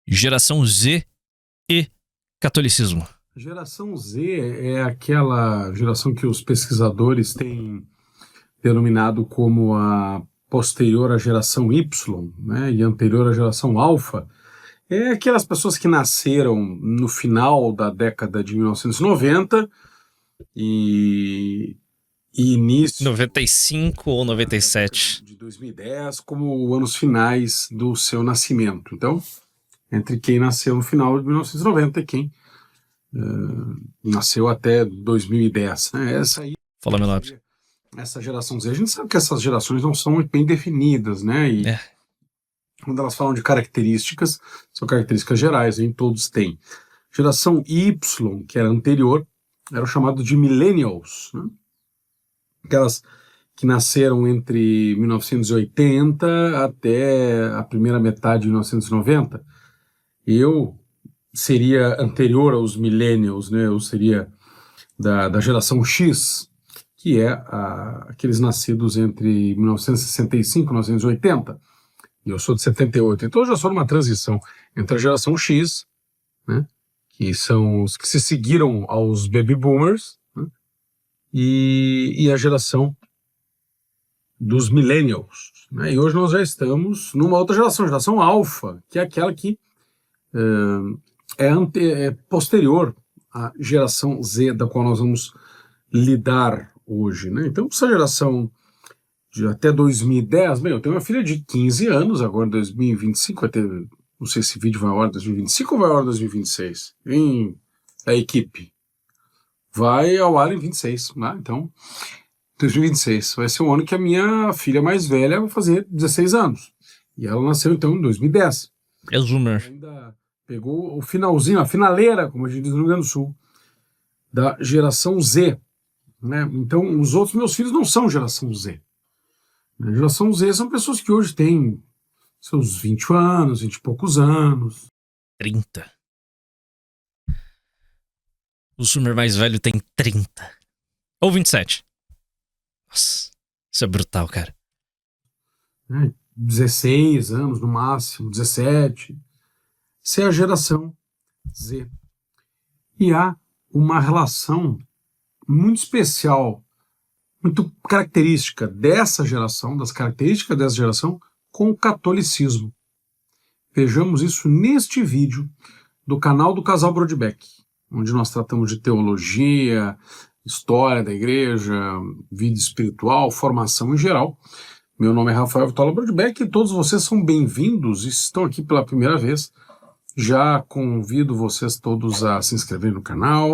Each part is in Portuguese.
Geração Z e catolicismo. Geração Z é aquela geração que os pesquisadores têm denominado como a posterior à geração Y, né, e anterior à geração Alpha. É aquelas pessoas que nasceram no final da década de 1990 e início 95 ou 97. de 2010 como anos finais do seu nascimento. Então, entre quem nasceu no final de 1990 e quem nasceu até 2010. Né? Essa aí, Fala, meu nome. essa geração Z, a gente sabe que essas gerações não são muito bem definidas, né? E quando elas falam de características, são características gerais, nem todos têm. Geração Y, que era anterior, era chamado de millennials, né? Aquelas que nasceram entre 1980 até a primeira metade de 1990. Eu seria anterior aos millennials, né? Eu seria da geração X, que é aqueles nascidos entre 1965 e 1980. E eu sou de 78. Então eu já sou numa transição entre a geração X, né? Que são os que se seguiram aos baby boomers, né? E a geração dos millennials, né? E hoje nós já estamos numa outra geração, geração alfa, que é aquela que é posterior à geração Z, da qual nós vamos lidar hoje, né? Então, essa geração de até 2010, bem, eu tenho uma filha de 15 anos, agora em 2025, vai ter, não sei se o vídeo vai ao ar em 2025 ou vai ao ar em 2026, a equipe vai ao ar em 26, né? Então, 2026 vai ser o ano que a minha filha mais velha vai fazer 16 anos, e ela nasceu então em 2010. É Zoomer. Ainda pegou o finalzinho, a finaleira, como a gente diz no Rio Grande do Sul, da geração Z, né? Então, os outros meus filhos não são geração Z. A geração Z são pessoas que hoje têm seus 20 anos, 20 e poucos anos. 30. O Zoomer mais velho tem 30. Ou 27. Nossa, isso é brutal, cara. 16 anos no máximo, 17. Essa é a geração Z. E há uma relação muito especial, muito característica dessa geração, das características dessa geração, com o catolicismo. Vejamos isso neste vídeo do canal do Casal Brodbeck, onde nós tratamos de teologia, história da igreja, vida espiritual, formação em geral. Meu nome é Rafael Vitola Brodbeck e todos vocês são bem-vindos e estão aqui pela primeira vez. Já convido vocês todos a se inscreverem no canal,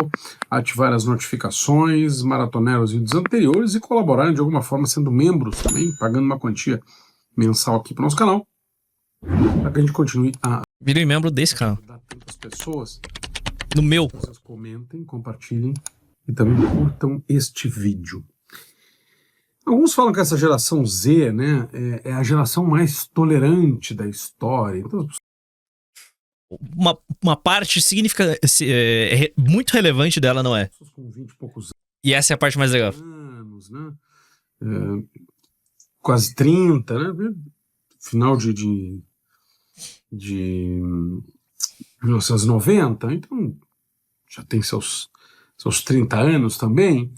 ativar as notificações, maratonar os vídeos anteriores e colaborarem de alguma forma sendo membros também, pagando uma quantia mensal aqui para o nosso canal, para que a gente continue a Virei membro desse canal. ajudar tantas pessoas. No meu. Vocês comentem, compartilhem e também curtam este vídeo. Alguns falam que essa geração Z, né, é a geração mais tolerante da história. Então, Uma parte muito relevante dela não é. pessoas com 20 e poucos E essa é a parte mais legal. anos, né? Quase 30, né? Final de 1990, então já tem seus 30 anos também.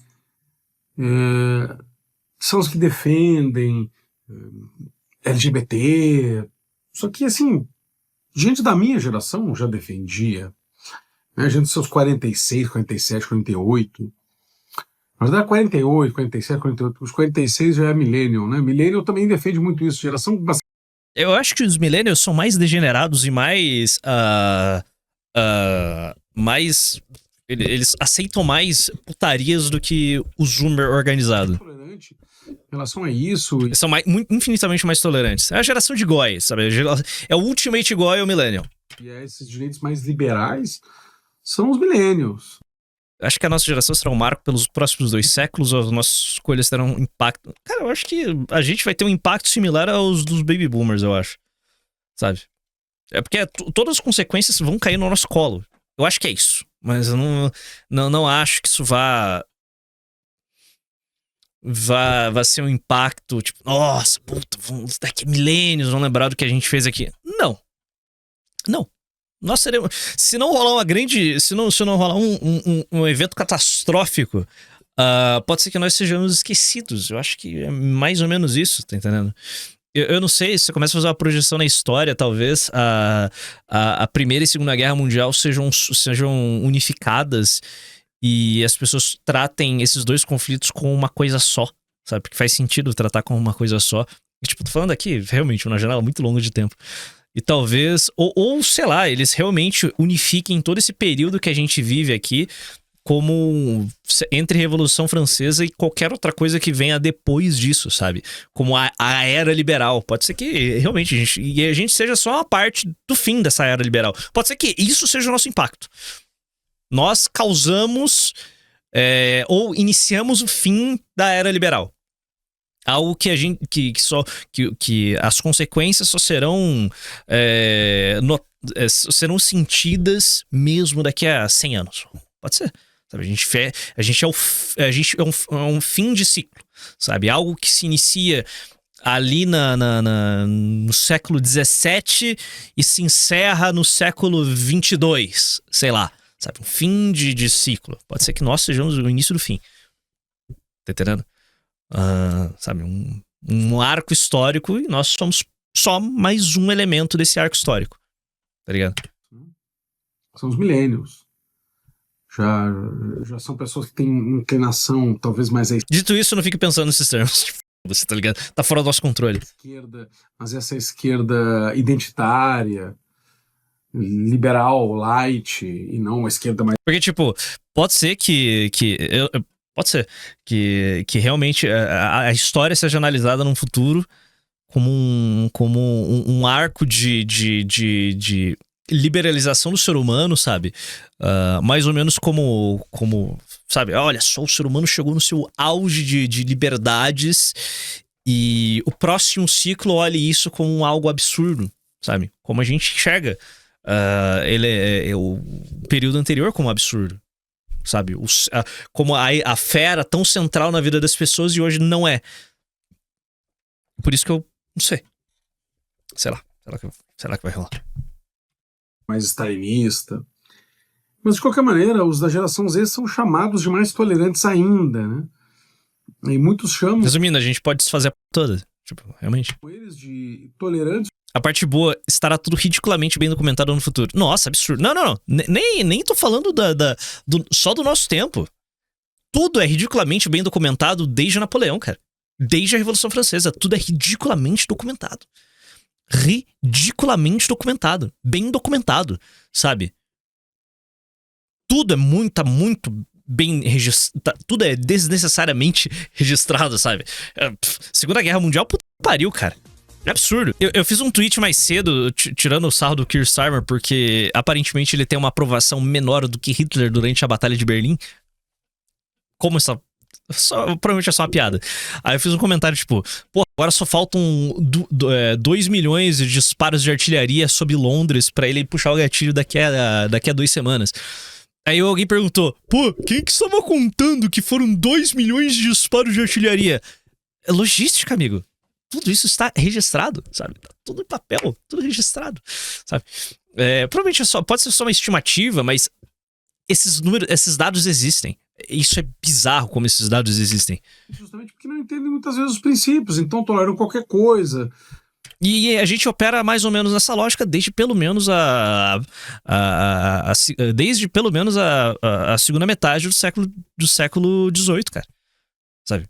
São os que defendem LGBT. Só que, assim, gente da minha geração já defendia, né? Gente dos seus 46, 47, 48. Mas dá 48, 47, 48. Os 46 já é millennial, né? Millennial também defende muito isso. Geração bastante. Eu acho que os millennials são mais degenerados e mais... Eles aceitam mais putarias do que o Zoomer organizado. Tolerante em relação a isso. Eles são infinitamente mais tolerantes. É a geração de Goy, sabe? É o Ultimate Goy, o Millennial. E esses direitos mais liberais são os millennials. Acho que a nossa geração será um marco pelos próximos 2 séculos, as nossas escolhas terão um impacto. Cara, eu acho que a gente vai ter um impacto similar aos dos Baby Boomers, eu acho. Sabe? É porque todas as consequências vão cair no nosso colo. Eu acho que é isso. Mas eu não acho que isso vá ser um impacto, tipo, nossa, puta, daqui a milênios vão lembrar do que a gente fez aqui. Não. Nós seremos... Se não rolar uma grande... Se não rolar um evento catastrófico, pode ser que nós sejamos esquecidos. Eu acho que é mais ou menos isso, tá entendendo? Eu não sei, se você começa a fazer uma projeção na história, talvez a Primeira e Segunda Guerra Mundial sejam unificadas e as pessoas tratem esses dois conflitos como uma coisa só, sabe? Porque faz sentido tratar como uma coisa só. E, tipo, tô falando aqui, realmente, uma janela muito longa de tempo. E talvez, ou sei lá, eles realmente unifiquem todo esse período que a gente vive aqui como entre Revolução Francesa e qualquer outra coisa que venha depois disso, sabe? Como a era liberal. Pode ser que realmente a gente seja só uma parte do fim dessa era liberal. Pode ser que isso seja o nosso impacto. Nós causamos ou iniciamos o fim da era liberal. Algo que a gente que as consequências só serão serão sentidas mesmo daqui a 100 anos. Pode ser. Sabe, a gente é um fim de ciclo, sabe? Algo que se inicia ali no século XVII e se encerra no século XXII, sei lá, sabe? Um fim de ciclo. Pode ser que nós sejamos o início do fim. Tá entendendo? Sabe? Um arco histórico e nós somos só mais um elemento desse arco histórico. Tá ligado? São os millennials. Já são pessoas que têm inclinação talvez mais à Dito isso, não fique pensando nesses termos. Você tá ligado? Tá fora do nosso controle. esquerda, mas essa esquerda identitária, liberal, light, e não a esquerda mais... Porque, tipo, pode ser pode ser que realmente a história seja analisada num futuro como um arco de liberalização do ser humano, sabe? Mais ou menos como, sabe? Olha só, o ser humano chegou no seu auge de liberdades e o próximo ciclo olha isso como algo absurdo, sabe? Como a gente enxerga o período anterior como absurdo, sabe? Como a fera tão central na vida das pessoas e hoje não é. Por isso que eu não sei. Sei lá. Será que vai rolar? Mais stalinista. Mas, de qualquer maneira, os da geração Z são chamados de mais tolerantes ainda, né? E muitos chamam... Resumindo, a gente pode desfazer a toda. Tipo, realmente. Eles de tolerantes. A parte boa, estará tudo ridiculamente bem documentado no futuro. Nossa, absurdo. Não. Nem tô falando só do nosso tempo. Tudo é ridiculamente bem documentado desde Napoleão, cara. Desde a Revolução Francesa. Tudo é ridiculamente documentado. Ridiculamente documentado. Bem documentado, sabe? Tudo é muito bem registrado. Tudo é desnecessariamente registrado, sabe? Segunda Guerra Mundial, puta que pariu, cara. É absurdo. Eu fiz um tweet mais cedo, tirando o sarro do Keir Starmer, porque aparentemente ele tem uma aprovação menor do que Hitler durante a Batalha de Berlim. Como essa... provavelmente é só uma piada. Aí eu fiz um comentário tipo, pô, agora só faltam 2 milhões de disparos de artilharia sobre Londres pra ele puxar o gatilho daqui a 2 semanas. Aí alguém perguntou, pô, quem que estava contando que foram 2 milhões de disparos de artilharia? É logística, amigo. Tudo isso está registrado, sabe? Tá tudo em papel, tudo registrado, sabe? Provavelmente pode ser só uma estimativa, mas esses dados existem. Isso é bizarro como esses dados existem. Justamente porque não entendem muitas vezes os princípios, então toleram qualquer coisa. E a gente opera mais ou menos nessa lógica desde pelo menos a segunda metade do século XVIII, cara. Sabe?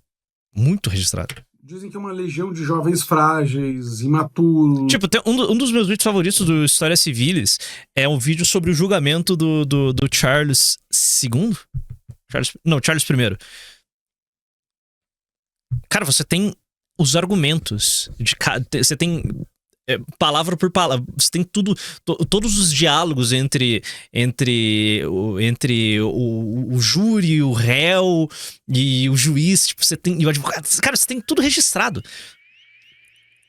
Muito registrado. Dizem que é uma legião de jovens frágeis, imaturos. Tipo, tem um dos meus vídeos favoritos do História Civilis é um vídeo sobre o julgamento do Charles II? Charles I. Cara, você tem os argumentos você tem palavra por palavra, você tem tudo, todos os diálogos entre o júri, o réu e o juiz, tipo, você tem, e o advogado, cara, você tem tudo registrado.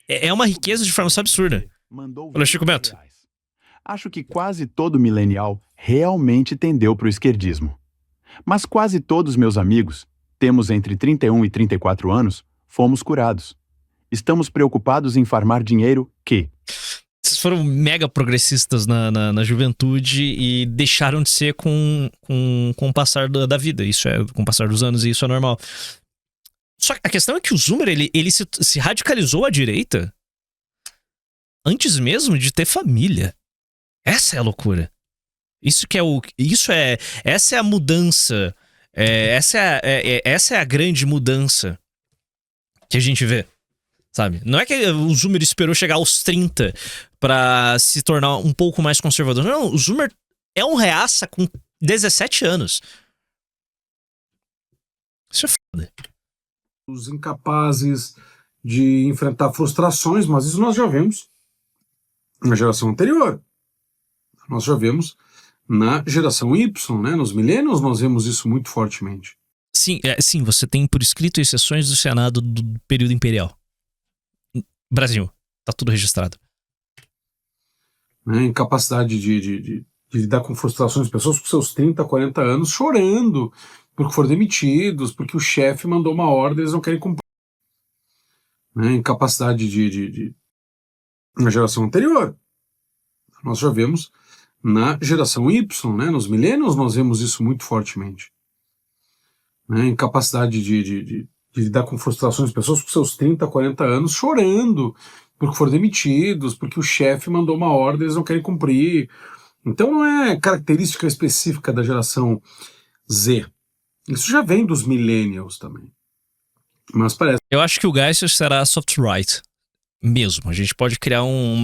É uma riqueza de forma absurda. Olha, Chico Bento. Acho que quase todo millennial realmente tendeu para o esquerdismo. Mas quase todos meus amigos, temos entre 31 e 34 anos, fomos curados. Estamos preocupados em farmar dinheiro que... Vocês foram mega progressistas na juventude e deixaram de ser com o passar da vida. Isso é com o passar dos anos e isso é normal. Só que a questão é que o Zoomer, ele se radicalizou à direita antes mesmo de ter família. Essa é a loucura. Essa é a mudança. Essa é a grande mudança que a gente vê, sabe? Não é que o Zoomer esperou chegar aos 30 pra se tornar um pouco mais conservador. Não, o Zoomer é um reaça com 17 anos. Isso é foda. Os incapazes de enfrentar frustrações, mas isso nós já vimos na geração anterior. Nós já vemos na geração Y, né? Nos millennials nós vemos isso muito fortemente. Sim, você tem por escrito exceções do Senado do período imperial. Brasil, tá tudo registrado. Né? Incapacidade de lidar com frustrações, pessoas com seus 30, 40 anos chorando porque foram demitidos, porque o chefe mandou uma ordem e eles não querem cumprir. Né? Incapacidade na geração anterior. Nós já vemos na geração Y, né? Nos millennials nós vemos isso muito fortemente. Né? Incapacidade de lidar com frustrações, pessoas com seus 30, 40 anos chorando porque foram demitidos, porque o chefe mandou uma ordem e eles não querem cumprir. Então não é característica específica da geração Z. Isso já vem dos millennials também. Mas parece... Eu acho que o Geist será soft right. Mesmo. A gente pode criar um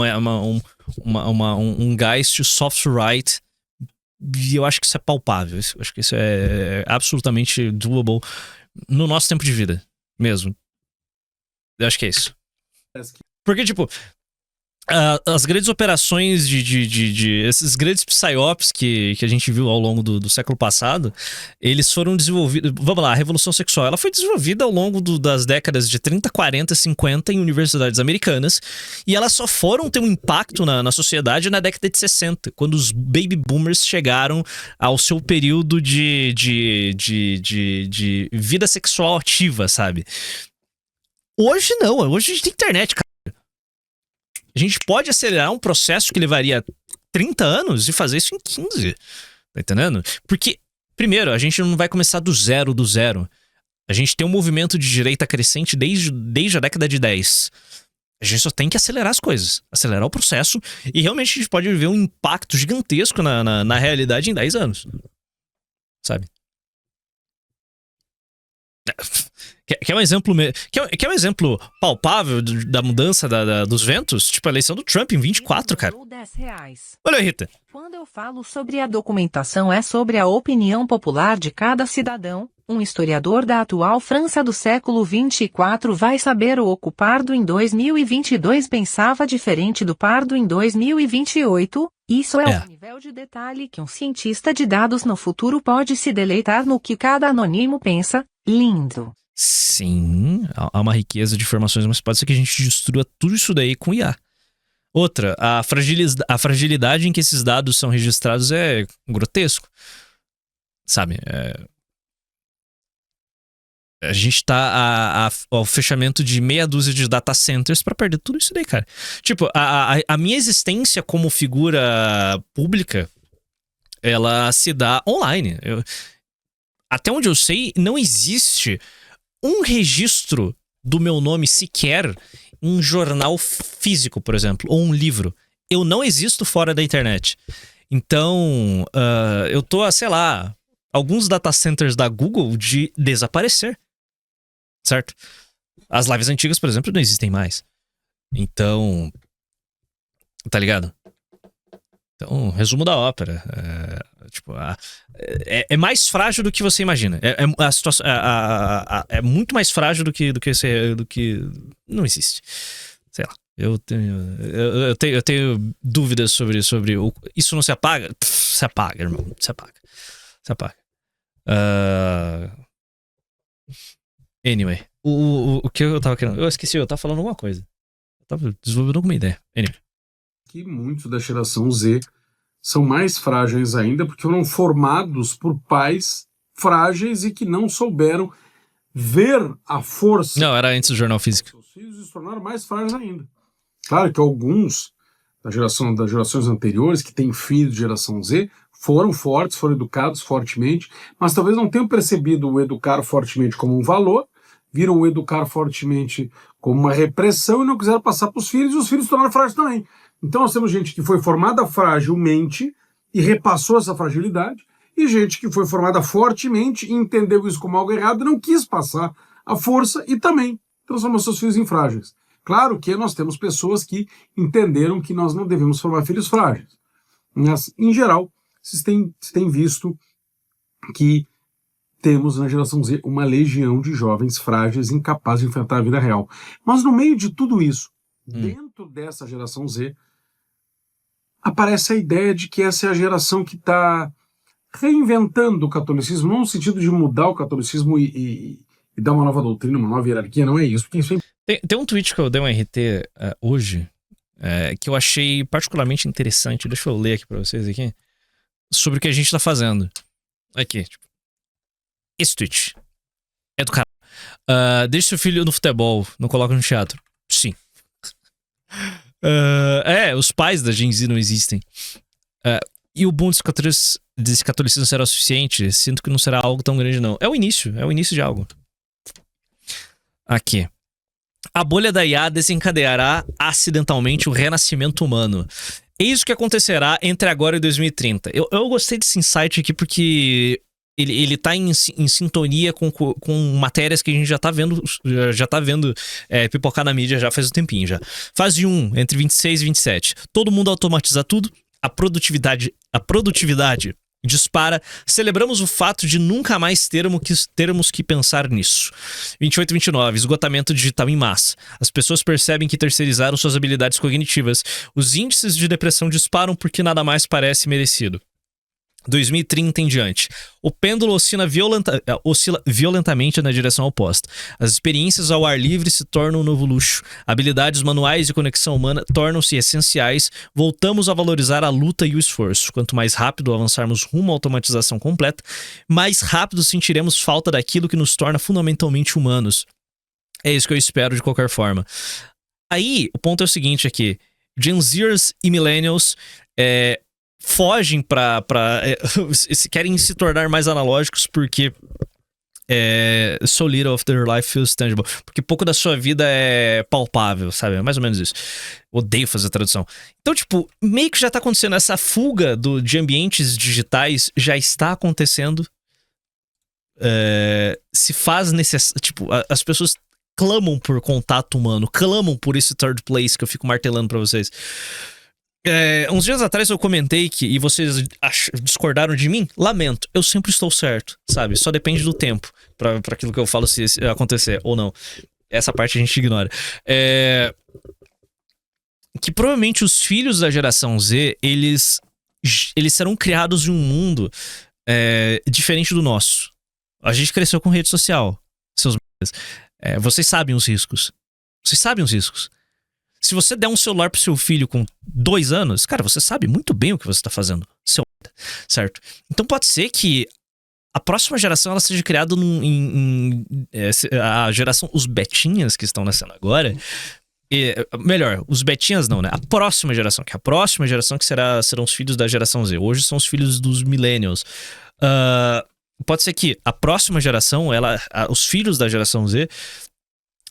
Geist soft right. E eu acho que isso é palpável. Eu acho que isso é absolutamente doable no nosso tempo de vida. Mesmo. Eu acho que é isso. Porque, tipo, as grandes operações esses grandes psyops que a gente viu ao longo do século passado, eles foram desenvolvidos... Vamos lá, a Revolução Sexual, ela foi desenvolvida ao longo das décadas de 30, 40, 50 em universidades americanas, e elas só foram ter um impacto na sociedade na década de 60, quando os baby boomers chegaram ao seu período de vida sexual ativa, sabe? Hoje não, hoje a gente tem internet, cara. A gente pode acelerar um processo que levaria 30 anos e fazer isso em 15. Tá entendendo? Porque, primeiro, a gente não vai começar do zero. A gente tem um movimento de direita crescente desde a década de 10. A gente só tem que acelerar as coisas. Acelerar o processo. E realmente a gente pode viver um impacto gigantesco na realidade em 10 anos. Sabe? Quer um exemplo quer um exemplo palpável da mudança dos ventos? Tipo a eleição do Trump em 24, cara. Olha aí, Rita. Quando eu falo sobre a documentação, é sobre a opinião popular de cada cidadão. Um historiador da atual França do século 24 vai saber o que o Pardo em 2022 pensava diferente do Pardo em 2028. Isso é o nível de detalhe que um cientista de dados no futuro pode se deleitar no que cada anônimo pensa. Lindo. Sim, há uma riqueza de informações, mas pode ser que a gente destrua tudo isso daí com IA. Outra, a fragilidade em que esses dados são registrados é grotesco. Sabe? A gente tá ao fechamento de meia dúzia de data centers pra perder tudo isso daí, cara. Tipo, a minha existência como figura pública, ela se dá online. Até onde eu sei, não existe um registro do meu nome sequer em um jornal físico, por exemplo, ou um livro. Eu não existo fora da internet. Então, eu tô sei lá, alguns data centers da Google de desaparecer. Certo? As lives antigas, por exemplo, não existem mais. Então, tá ligado? Então, resumo da ópera. É mais frágil do que você imagina. A situação é muito mais frágil do que não existe. Sei lá. Eu tenho dúvidas sobre isso não se apaga? Se apaga, irmão. Se apaga. Anyway. O que eu tava querendo? Eu esqueci, eu tava falando alguma coisa. Eu tava desenvolvendo alguma ideia. Anyway. Que muitos da geração Z são mais frágeis ainda porque foram formados por pais frágeis e que não souberam ver a força. Não, era antes do jornal físico. Seus filhos se tornaram mais frágeis ainda. Claro que alguns das gerações anteriores, que têm filhos de geração Z, foram fortes, foram educados fortemente, mas talvez não tenham percebido o educar fortemente como um valor, viram o educar fortemente como uma repressão e não quiseram passar para os filhos, e os filhos se tornaram frágeis também. Então nós temos gente que foi formada fragilmente e repassou essa fragilidade, e gente que foi formada fortemente e entendeu isso como algo errado e não quis passar a força e também transformou seus filhos em frágeis. Claro que nós temos pessoas que entenderam que nós não devemos formar filhos frágeis. Mas, em geral, se tem visto que temos na geração Z uma legião de jovens frágeis incapazes de enfrentar a vida real. Mas no meio de tudo isso, dentro dessa geração Z, aparece a ideia de que essa é a geração que está reinventando o catolicismo, não no sentido de mudar o catolicismo e dar uma nova doutrina, uma nova hierarquia, não é isso. Porque isso tem um tweet que eu dei um RT hoje, que eu achei particularmente interessante, deixa eu ler aqui pra vocês aqui, sobre o que a gente tá fazendo. Aqui, tipo, esse tweet é do cara. Deixe seu filho no futebol, não coloca no teatro. Sim. Os pais da Gen Z não existem. E o boom desse catolicismo será o suficiente? Sinto que não será algo tão grande, não. É o início de algo. Aqui. A bolha da IA desencadeará acidentalmente o renascimento humano. Eis o que acontecerá entre agora e 2030. Eu gostei desse insight aqui porque ele tá em sintonia com matérias que a gente já tá vendo pipocar na mídia já faz um tempinho já. Fase 1, entre 26 e 27. Todo mundo automatiza tudo. A produtividade dispara. Celebramos o fato de nunca mais termos que pensar nisso. 28 e 29. Esgotamento digital em massa. As pessoas percebem que terceirizaram suas habilidades cognitivas. Os índices de depressão disparam porque nada mais parece merecido. 2030 em diante. O pêndulo oscila violentamente na direção oposta. As experiências ao ar livre se tornam um novo luxo. Habilidades manuais e conexão humana tornam-se essenciais. Voltamos a valorizar a luta e o esforço. Quanto mais rápido avançarmos rumo à automatização completa, mais rápido sentiremos falta daquilo que nos torna fundamentalmente humanos. É isso que eu espero de qualquer forma. Aí, o ponto é o seguinte aqui. Gen Zers e Millennials fogem querem se tornar mais analógicos porque so little of their life feels tangible. Porque pouco da sua vida é palpável, sabe? É mais ou menos isso. Odeio fazer tradução. Então, tipo, meio que já tá acontecendo. Essa fuga de ambientes digitais já está acontecendo. Se faz necessário. Tipo, as pessoas clamam por contato humano, clamam por esse third place que eu fico martelando pra vocês. Uns dias atrás eu comentei e vocês discordaram de mim. Lamento, eu sempre estou certo, sabe? Só depende do tempo pra aquilo que eu falo se acontecer ou não. Essa parte a gente ignora. Que provavelmente os filhos da geração Z, eles serão criados em um mundo diferente do nosso. A gente cresceu com rede social, seus vocês sabem os riscos. Vocês sabem os riscos. Se você der um celular pro seu filho com 2 anos, cara, você sabe muito bem o que você tá fazendo. Certo? Então pode ser que a próxima geração ela seja criada a geração, os betinhas que estão nascendo agora. Melhor, os betinhas não, né? A próxima geração que serão os filhos da geração Z. Hoje são os filhos dos millennials. Pode ser que a próxima geração, os filhos da geração Z,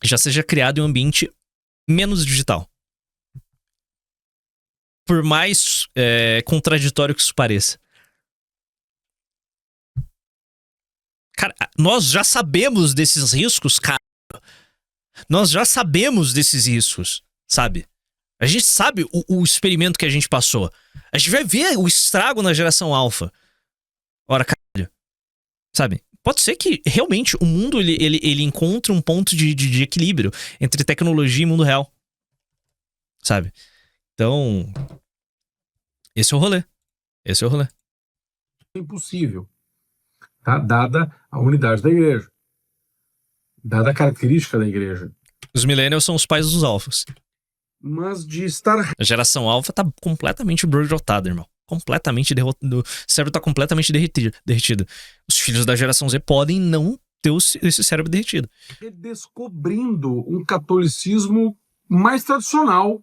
já seja criado em um ambiente menos digital. Por mais contraditório que isso pareça. Cara, nós já sabemos desses riscos, cara. Nós já sabemos desses riscos, sabe? A gente sabe o experimento que a gente passou. A gente vai ver o estrago na geração alfa. Ora, caralho. Sabe? Pode ser que realmente o mundo ele encontre um ponto de equilíbrio entre tecnologia e mundo real. Sabe? Então, esse é o rolê. É impossível. Tá? Dada a unidade da igreja. Dada a característica da igreja. Os millennials são os pais dos alfas. Mas de estar... A geração alfa tá completamente brojotada, irmão. Completamente derrotado. O cérebro tá completamente derretido. Os filhos da geração Z podem não ter esse cérebro derretido. Redescobrindo um catolicismo mais tradicional,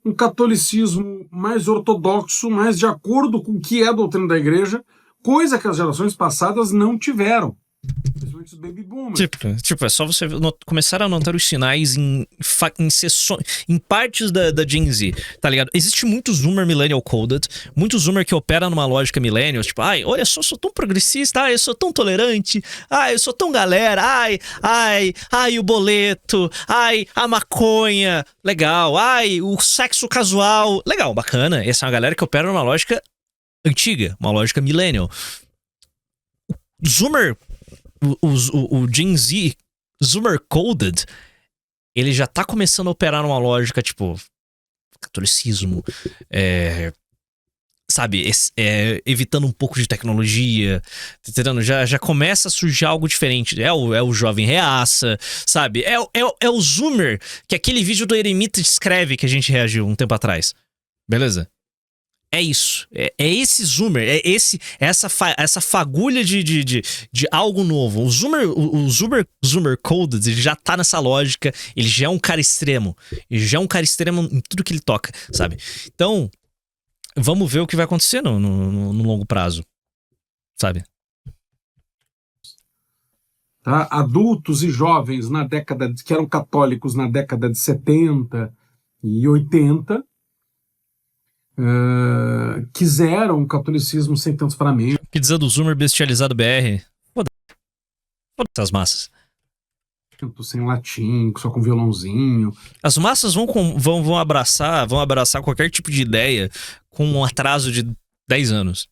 um catolicismo mais ortodoxo, mais de acordo com o que é a doutrina da igreja, coisa que as gerações passadas não tiveram. Principalmente os baby boomers. Tipo, é só você começar a notar os sinais em sessões, em partes da Gen Z, tá ligado? Existe muito zoomer millennial coded, muito zoomer que opera numa lógica millennial, tipo, ai, olha só, eu sou tão progressista, ai, eu sou tão tolerante, ai, eu sou tão galera, ai, o boleto, ai, a maconha, legal, ai, o sexo casual, legal, bacana. Essa é uma galera que opera numa lógica antiga, uma lógica millennial. Zoomer, o Gen Z, Zoomer Coded, ele já tá começando a operar numa lógica tipo catolicismo, sabe, evitando um pouco de tecnologia, tá entendendo? Já começa a surgir algo diferente. É o jovem reaça, sabe? É o Zoomer que aquele vídeo do Eremita descreve que a gente reagiu um tempo atrás. Beleza? É isso. É esse zoomer. É essa fagulha de algo novo. O zoomer coded, ele já tá nessa lógica. Ele já é um cara extremo. Ele já é um cara extremo em tudo que ele toca, sabe? Então, vamos ver o que vai acontecer no longo prazo, sabe? Tá? Adultos e jovens que eram católicos na década de 70 e 80 quiseram um catolicismo sem tantos paramentos. Que dizer do Zoomer bestializado BR? Foda-se as massas. Sem latim, só com violãozinho. As massas vão abraçar qualquer tipo de ideia com um atraso de 10 anos.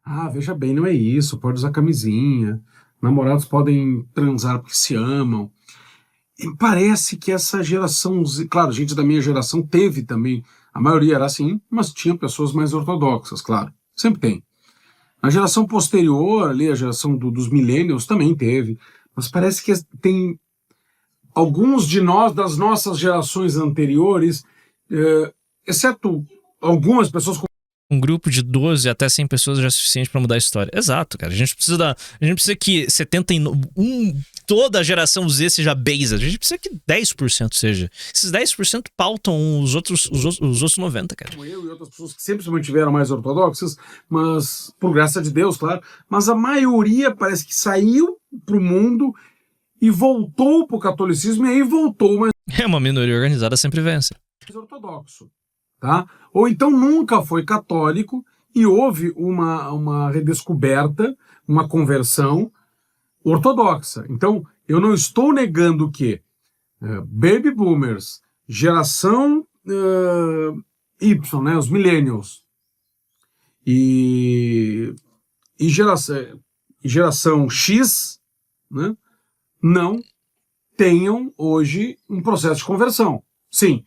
Ah, veja bem, não é isso. Pode usar camisinha. Namorados podem transar porque se amam. E parece que essa geração... Claro, gente da minha geração teve também... A maioria era assim, mas tinha pessoas mais ortodoxas, claro. Sempre tem. A geração posterior, ali, a geração dos millennials, também teve. Mas parece que tem alguns de nós, das nossas gerações anteriores, exceto algumas pessoas... Um grupo de 12 até 100 pessoas já é suficiente pra mudar a história. Exato, cara. A gente precisa que 71... toda a geração Z seja base. A gente precisa que 10% seja. Esses 10% pautam os outros 90%, cara. Como eu e outras pessoas que sempre se mantiveram mais ortodoxas, mas por graça de Deus, claro. Mas a maioria parece que saiu pro mundo e voltou pro catolicismo e aí voltou mais... É, uma minoria organizada sempre vence. Ortodoxo, tá? Ou então nunca foi católico e houve uma redescoberta, uma conversão ortodoxa. Então, eu não estou negando que baby boomers, geração Y, né, os millennials, e geração X, né, não tenham hoje um processo de conversão. Sim,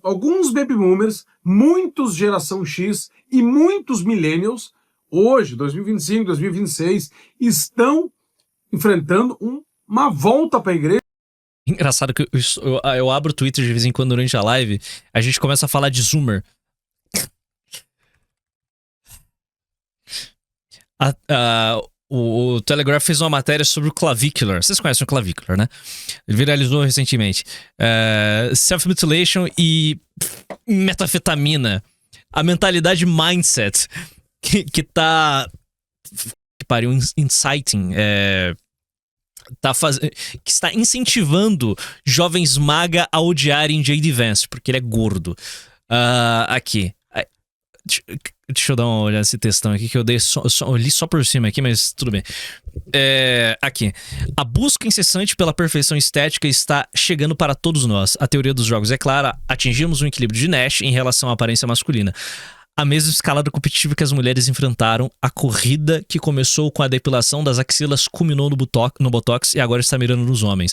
alguns baby boomers, muitos geração X e muitos millennials, hoje, 2025, 2026, estão enfrentando uma volta para a igreja. Engraçado que eu abro o Twitter de vez em quando durante a live, a gente começa a falar de Zoomer. O Telegraph fez uma matéria sobre o clavicular. Vocês conhecem o clavicular, né? Ele viralizou recentemente. Self-mutilation e metafetamina. A mentalidade mindset que tá... Que pariu, inciting... que está incentivando jovens maga a odiarem J.D. Vance, porque ele é gordo. Aqui. Deixa eu dar uma olhada nesse textão aqui, que eu li só por cima aqui, mas tudo bem. Aqui. A busca incessante pela perfeição estética está chegando para todos nós. A teoria dos jogos é clara, atingimos um equilíbrio de Nash em relação à aparência masculina. A mesma escalada competitiva que as mulheres enfrentaram, a corrida que começou com a depilação das axilas culminou no Botox e agora está mirando nos homens.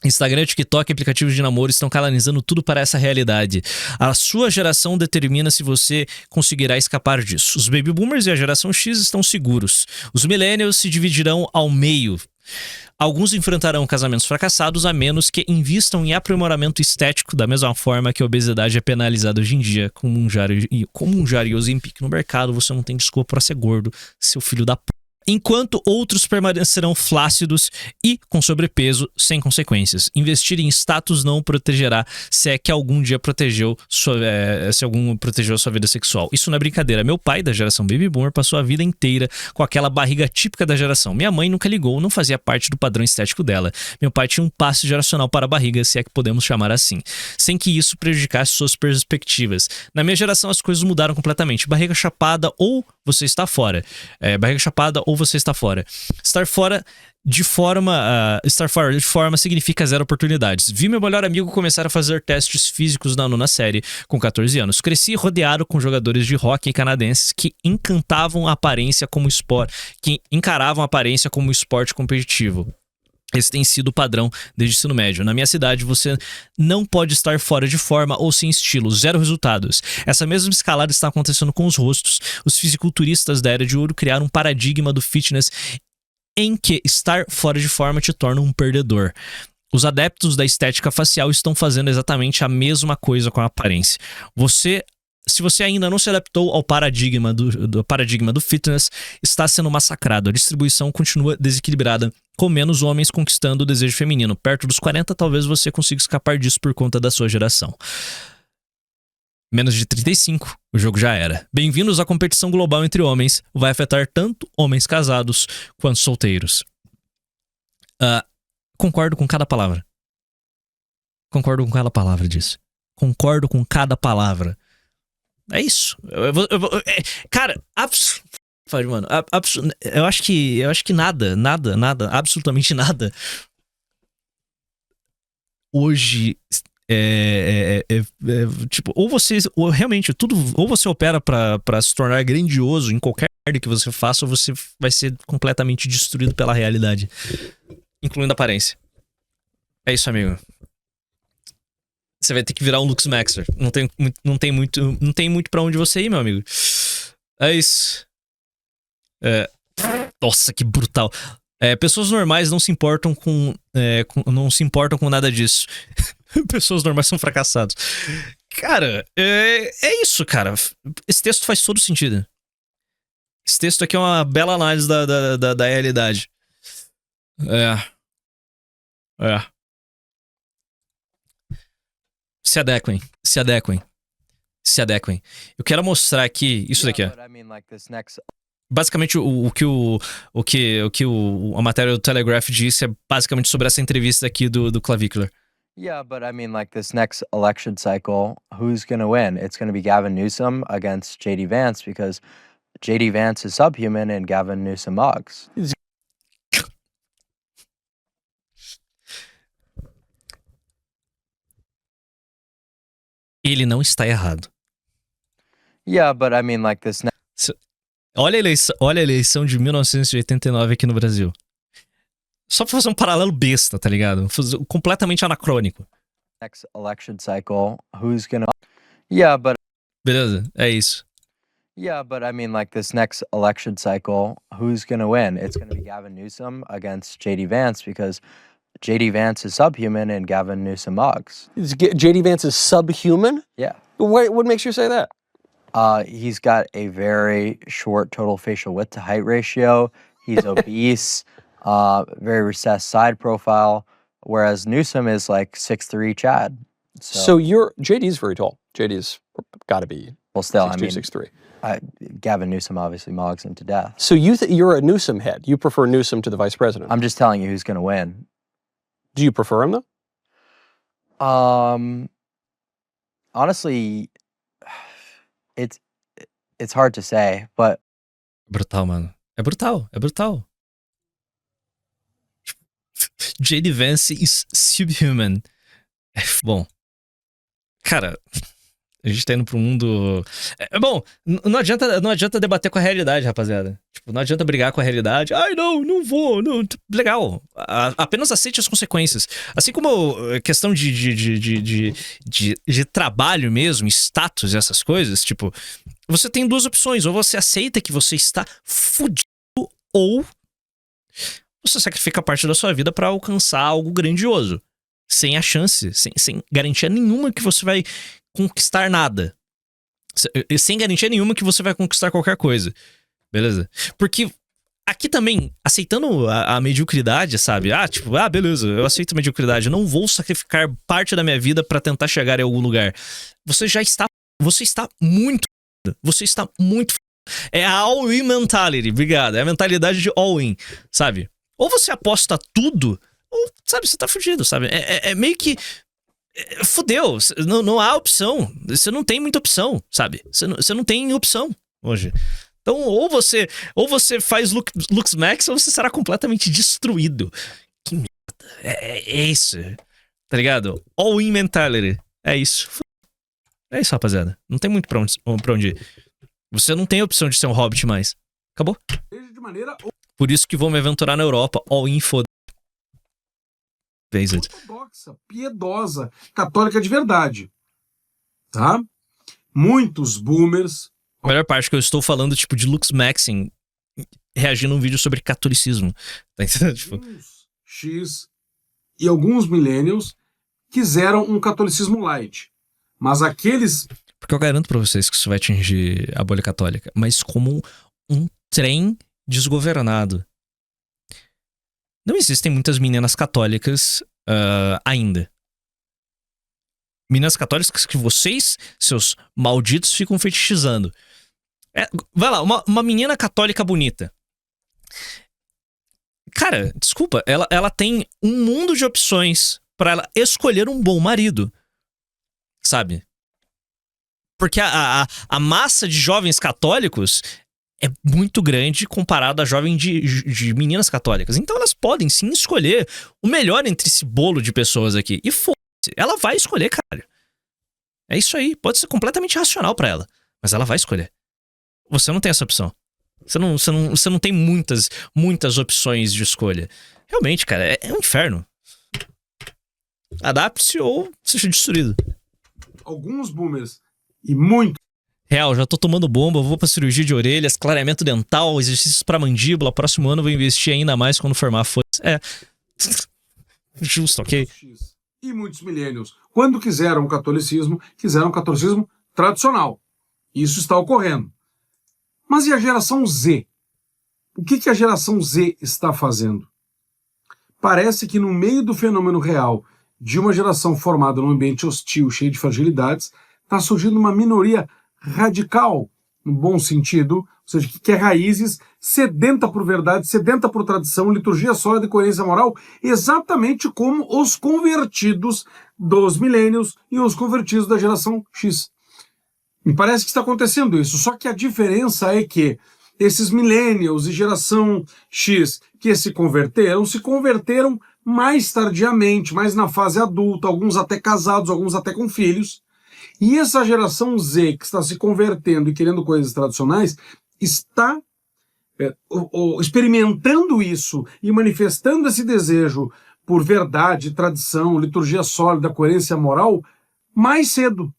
Instagram, TikTok e aplicativos de namoro estão canalizando tudo para essa realidade. A sua geração determina se você conseguirá escapar disso. Os baby boomers e a geração X estão seguros. Os millennials se dividirão ao meio. Alguns enfrentarão casamentos fracassados a menos que invistam em aprimoramento estético da mesma forma que a obesidade é penalizada hoje em dia. Como um Jari e Ozempic no mercado, você não tem desculpa para ser gordo, seu filho da p... enquanto outros permanecerão flácidos e com sobrepeso sem consequências. Investir em status não protegerá se é que algum dia protegeu se algum protegeu a sua vida sexual. Isso não é brincadeira. Meu pai, da geração Baby Boomer, passou a vida inteira com aquela barriga típica da geração. Minha mãe nunca ligou, não fazia parte do padrão estético dela. Meu pai tinha um passe geracional para a barriga, se é que podemos chamar assim, sem que isso prejudicasse suas perspectivas. Na minha geração as coisas mudaram completamente. Barriga chapada ou você está fora. Barriga chapada ou você está fora. Estar fora de forma significa zero oportunidades. Vi meu melhor amigo começar a fazer testes físicos na nona série com 14 anos. Cresci rodeado com jogadores de hóquei canadenses que encaravam a aparência como esporte competitivo. Esse tem sido o padrão desde o ensino médio. Na minha cidade, você não pode estar fora de forma ou sem estilo, zero resultados. Essa mesma escalada está acontecendo com os rostos. Os fisiculturistas da Era de Ouro criaram um paradigma do fitness em que estar fora de forma te torna um perdedor. Os adeptos da estética facial estão fazendo exatamente a mesma coisa com a aparência. Se você ainda não se adaptou ao paradigma do fitness, está sendo massacrado. A distribuição continua desequilibrada, com menos homens conquistando o desejo feminino. Perto dos 40, talvez você consiga escapar disso por conta da sua geração. Menos de 35, o jogo já era. Bem-vindos à competição global entre homens. Vai afetar tanto homens casados quanto solteiros. Concordo com cada palavra. Concordo com cada palavra disso. Concordo com cada palavra. É isso. Cara, mano, eu acho que nada, absolutamente nada hoje tipo, ou você opera pra se tornar grandioso em qualquer área que você faça, ou você vai ser completamente destruído pela realidade, incluindo a aparência. É isso, amigo. Você vai ter que virar um Lux Maxer. Não tem muito pra onde você ir, meu amigo. É isso. Nossa, que brutal. Pessoas normais não se importam com nada disso. Pessoas normais são fracassados. Cara, é isso, cara. Esse texto faz todo sentido. Esse texto aqui é uma bela análise da realidade. Se adequem. Eu quero mostrar aqui isso daqui, ó. Basicamente, o que a matéria do Telegraph disse é basicamente sobre essa entrevista aqui do Clavicular. Yeah, but I mean, like this next election cycle, who's going to win? It's going to be Gavin Newsom against J.D. Vance because J.D. Vance is subhuman and Gavin Newsom mugs. Ele não está errado. Yeah, but I mean, like this olha a eleição de 1989 aqui no Brasil. Só pra fazer um paralelo besta, tá ligado? Completamente anacrônico. Next election cycle, who's gonna... Yeah, but... Beleza, é isso. Yeah, but I mean, like this next election cycle, who's gonna win? It's gonna be Gavin Newsom against J.D. Vance because J.D. Vance is subhuman and Gavin Newsom mugs. J.D. Vance is subhuman? Yeah. What makes you say that? He's got a very short total facial width to height ratio. He's obese, very recessed side profile, whereas Newsom is like 6'3" Chad. So JD's very tall. JD's got to be still, 6'2", I mean, 6'3". Gavin Newsom obviously mogs him to death. So you're a Newsom head. You prefer Newsom to the vice president. I'm just telling you who's going to win. Do you prefer him though? Honestly, it's hard to say, but... Brutal, mano. É brutal. J.D. Vance is subhuman. Bom, cara, a gente tá indo pro mundo... Bom, não adianta debater com a realidade, rapaziada. Tipo, não adianta brigar com a realidade. Ai, não vou. Não. Legal. Apenas aceite as consequências. Assim como questão de trabalho mesmo, status e essas coisas, tipo, você tem duas opções. Ou você aceita que você está fudido, ou você sacrifica parte da sua vida pra alcançar algo grandioso. Sem a chance, sem garantia nenhuma que você vai conquistar nada. Sem garantia nenhuma que você vai conquistar qualquer coisa. Beleza? Porque aqui também, aceitando a mediocridade, sabe? Tipo, beleza, eu aceito a mediocridade, eu não vou sacrificar parte da minha vida pra tentar chegar em algum lugar. Você está muito é a all-in mentality, obrigado. É a mentalidade de all-in, sabe? Ou você aposta tudo, ou, sabe, você tá fudido, sabe? É meio que... fudeu, não há opção. Você não tem muita opção, sabe? Você não tem opção hoje. Então, ou você faz Lux Max, ou você será completamente destruído. Que merda. É isso. Tá ligado? All-in mentality. É isso. É isso, rapaziada. Não tem muito pra onde ir. Você não tem a opção de ser um hobbit mais. Acabou. De maneira Por isso que vou me aventurar na Europa. All-in, foda. ortodoxa, piedosa, católica de verdade. Tá? Muitos boomers... A melhor parte que eu estou falando, tipo, de Lux Maxing reagindo a um vídeo sobre catolicismo. Tá entendendo? Tipo... X e alguns millennials quiseram um catolicismo light. Mas aqueles... Porque eu garanto pra vocês que isso vai atingir a bolha católica. Mas como um trem desgovernado. Não existem muitas meninas católicas ainda. Meninas católicas que vocês, seus malditos, ficam fetichizando. Vai lá, uma menina católica bonita. Cara, desculpa, ela tem um mundo de opções pra ela escolher um bom marido. Sabe? Porque a massa de jovens católicos é muito grande comparado à jovem de meninas católicas. Então elas podem sim escolher o melhor entre esse bolo de pessoas aqui. E foda-se, ela vai escolher, cara. É isso aí, pode ser completamente racional pra ela, mas ela vai escolher. Você não tem essa opção. Você não tem muitas opções de escolha. Realmente, cara, é um inferno. Adapte-se ou seja destruído. Alguns boomers e muito. Real, já tô tomando bomba, vou pra cirurgia de orelhas, clareamento dental, exercícios pra mandíbula. Próximo ano vou investir ainda mais quando formar foda-se. Justo, ok? E muitos millennials, quando quiseram o catolicismo tradicional. Isso está ocorrendo. Mas e a geração Z? O que a geração Z está fazendo? Parece que no meio do fenômeno real de uma geração formada num ambiente hostil, cheio de fragilidades, está surgindo uma minoria radical, no bom sentido, ou seja, que quer raízes, sedenta por verdade, sedenta por tradição, liturgia sólida e coerência moral, exatamente como os convertidos dos millennials e os convertidos da geração X. Me parece que está acontecendo isso, só que a diferença é que esses millennials e geração X que se converteram mais tardiamente, mais na fase adulta, alguns até casados, alguns até com filhos. E essa geração Z que está se convertendo e querendo coisas tradicionais está experimentando isso e manifestando esse desejo por verdade, tradição, liturgia sólida, coerência moral mais cedo.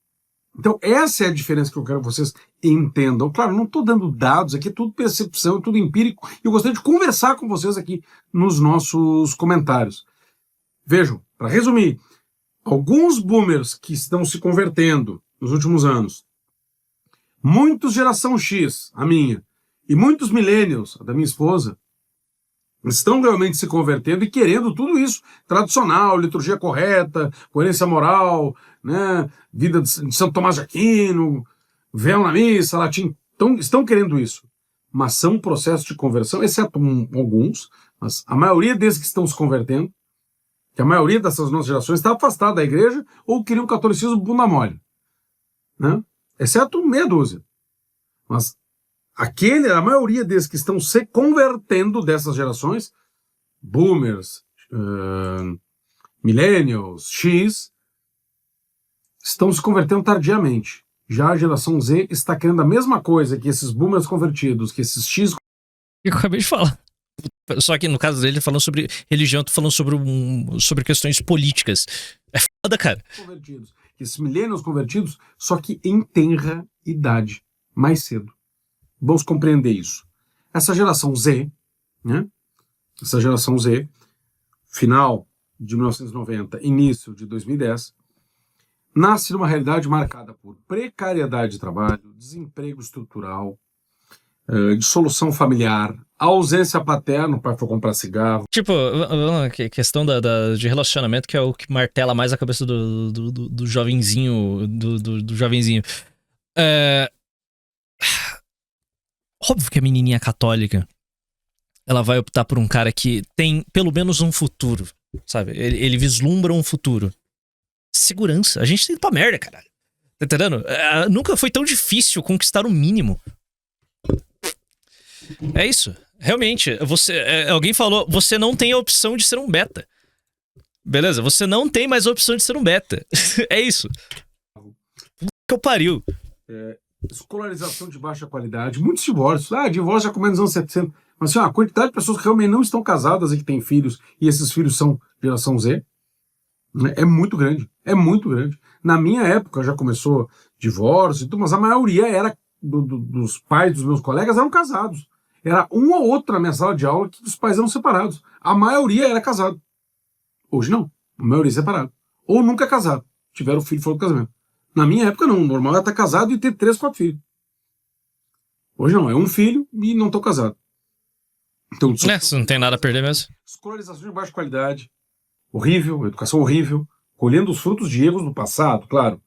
Então essa é a diferença que eu quero que vocês entendam. Claro, não estou dando dados aqui, é tudo percepção, é tudo empírico, e eu gostaria de conversar com vocês aqui nos nossos comentários. Vejam, para resumir, alguns boomers que estão se convertendo nos últimos anos, muitos geração X, a minha, e muitos millennials, a da minha esposa, estão realmente se convertendo e querendo tudo isso, tradicional, liturgia correta, coerência moral, né, vida de Santo Tomás de Aquino, véu na missa, latim, estão querendo isso. Mas são um processo de conversão, exceto alguns, mas a maioria desses que estão se convertendo, que a maioria dessas nossas gerações está afastada da igreja ou queria um catolicismo bunda mole, né? Exceto meia dúzia. Mas a maioria desses que estão se convertendo dessas gerações, boomers, millennials, X, estão se convertendo tardiamente. Já a geração Z está querendo a mesma coisa que esses boomers convertidos, que esses X... Eu acabei de falar. Só que no caso dele, falando sobre religião, eu tô falando sobre questões políticas. É foda, cara. Convertidos. Esses millennials convertidos, só que em tenra idade, mais cedo. Vamos compreender isso. Essa geração Z, né? Essa geração Z, final de 1990, início de 2010, nasce numa realidade marcada por precariedade de trabalho, desemprego estrutural, dissolução familiar, ausência paterna, o pai foi comprar cigarro. Tipo, questão de relacionamento, que é o que martela mais a cabeça do jovenzinho. Do jovenzinho. Óbvio que a menininha católica, ela vai optar por um cara que tem pelo menos um futuro, sabe? Ele vislumbra um futuro. Segurança. A gente tem ido pra merda, caralho. Tá entendendo? Nunca foi tão difícil conquistar o mínimo. É isso. Realmente, alguém falou, você não tem a opção de ser um beta. Beleza? Você não tem mais a opção de ser um beta. É isso. Puta que eu pariu. Escolarização de baixa qualidade, muitos divórcios. Divórcio já começa nos anos 70. Mas assim, a quantidade de pessoas que realmente não estão casadas e que têm filhos, e esses filhos são geração Z, né, é muito grande. É muito grande. Na minha época já começou divórcio, mas a maioria era dos pais dos meus colegas eram casados. Era um ou outro na minha sala de aula que os pais eram separados. A maioria era casado. Hoje não. A maioria é separado. Ou nunca é casado. Tiveram filho fora do casamento. Na minha época não. O normal é estar casado e ter 3, 4 filhos. Hoje não. É um filho e não estou casado. Então, você não tem nada a perder mesmo. Escolarização de baixa qualidade. Horrível. Educação horrível. Colhendo os frutos de erros do passado, claro.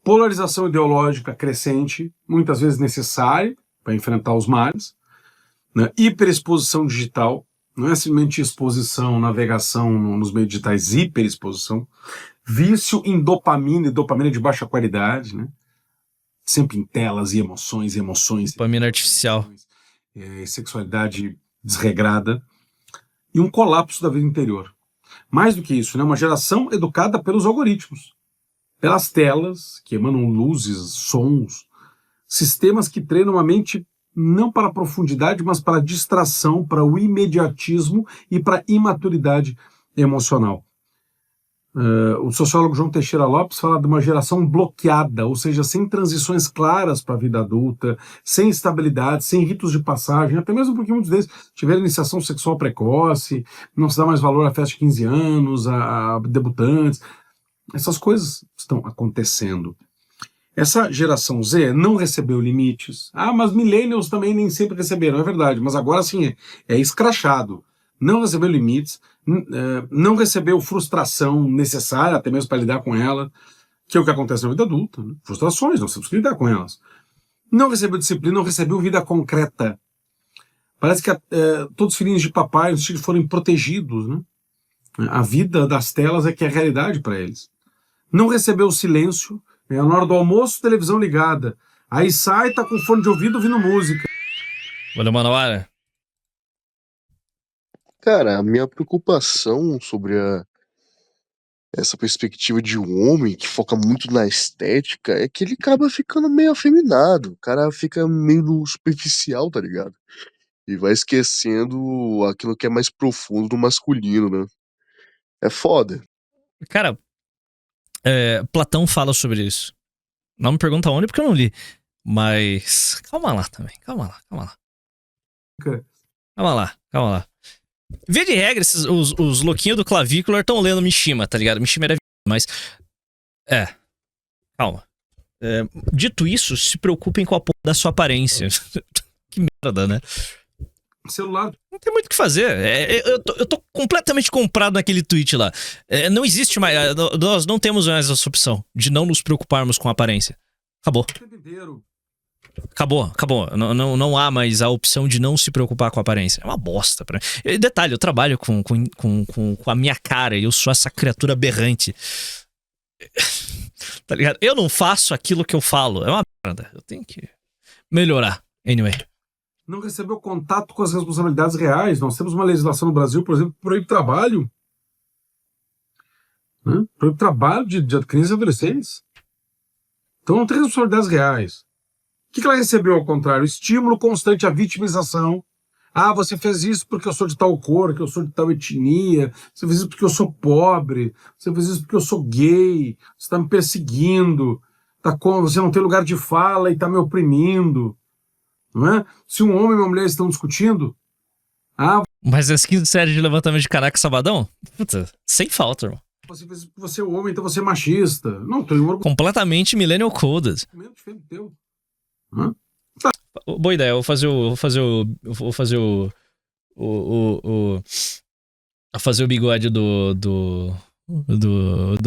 Polarização ideológica crescente. Muitas vezes necessária para enfrentar os males. Né? Hiperexposição digital, não é simplesmente exposição, navegação nos meios digitais, hiperexposição, vício em dopamina e dopamina de baixa qualidade, né? Sempre em telas e emoções. Dopamina artificial. Sexualidade desregrada e um colapso da vida interior. Mais do que isso, né? Uma geração educada pelos algoritmos, pelas telas que emanam luzes, sons, sistemas que treinam a mente não para a profundidade, mas para a distração, para o imediatismo e para a imaturidade emocional. O sociólogo João Teixeira Lopes fala de uma geração bloqueada, ou seja, sem transições claras para a vida adulta, sem estabilidade, sem ritos de passagem, até mesmo porque muitos deles tiveram iniciação sexual precoce, não se dá mais valor à festa de 15 anos, a debutantes. Essas coisas estão acontecendo. Essa geração Z não recebeu limites. Mas millennials também nem sempre receberam, é verdade. Mas agora sim é escrachado. Não recebeu limites, não recebeu frustração necessária, até mesmo para lidar com ela, que é o que acontece na vida adulta. Né? Frustrações, nós temos que lidar com elas. Não recebeu disciplina, não recebeu vida concreta. Parece que todos os filhinhos de papai, os filhos foram protegidos. Né? A vida das telas é que é a realidade para eles. Não recebeu silêncio. Na hora do almoço, televisão ligada. Aí sai, tá com fone de ouvido ouvindo música. Valeu, Manauara. Cara, a minha preocupação sobre essa perspectiva de um homem que foca muito na estética é que ele acaba ficando meio afeminado. O cara fica meio superficial, tá ligado? E vai esquecendo aquilo que é mais profundo do masculino, né? É foda. Cara, Platão fala sobre isso. Não me pergunta onde, porque eu não li. Mas calma lá também, calma lá. Calma lá. Via de regra, os louquinhos do clavículo estão lendo Mishima, tá ligado? Mishima era mas... Calma. Dito isso, se preocupem com a porra da sua aparência. Que merda, né? Celular. Não tem muito o que fazer. Eu tô completamente comprado naquele tweet lá. Não existe mais... Nós não temos mais essa opção de não nos preocuparmos com a aparência. Acabou. Acabou. Não há mais a opção de não se preocupar com a aparência. É uma bosta. Detalhe, eu trabalho com a minha cara e eu sou essa criatura aberrante. Tá ligado? Eu não faço aquilo que eu falo. É uma merda. Eu tenho que melhorar. Anyway. Não recebeu contato com as responsabilidades reais. Nós temos uma legislação no Brasil, por exemplo, que proíbe trabalho. Né? Proíbe trabalho de crianças e adolescentes. Então não tem responsabilidades reais. O que ela recebeu, ao contrário? Estímulo constante à vitimização. Você fez isso porque eu sou de tal cor, que eu sou de tal etnia. Você fez isso porque eu sou pobre. Você fez isso porque eu sou gay. Você está me perseguindo. Você não tem lugar de fala e está me oprimindo. Não é? Se um homem e uma mulher estão discutindo... Mas as 15 séries de levantamento de caraca sabadão? Puta, sem falta, irmão. Você fez isso porque você é homem, então você é machista. Não, tem um argumento completamente millennial coded. diferente teu. Boa ideia, eu vou fazer o bigode do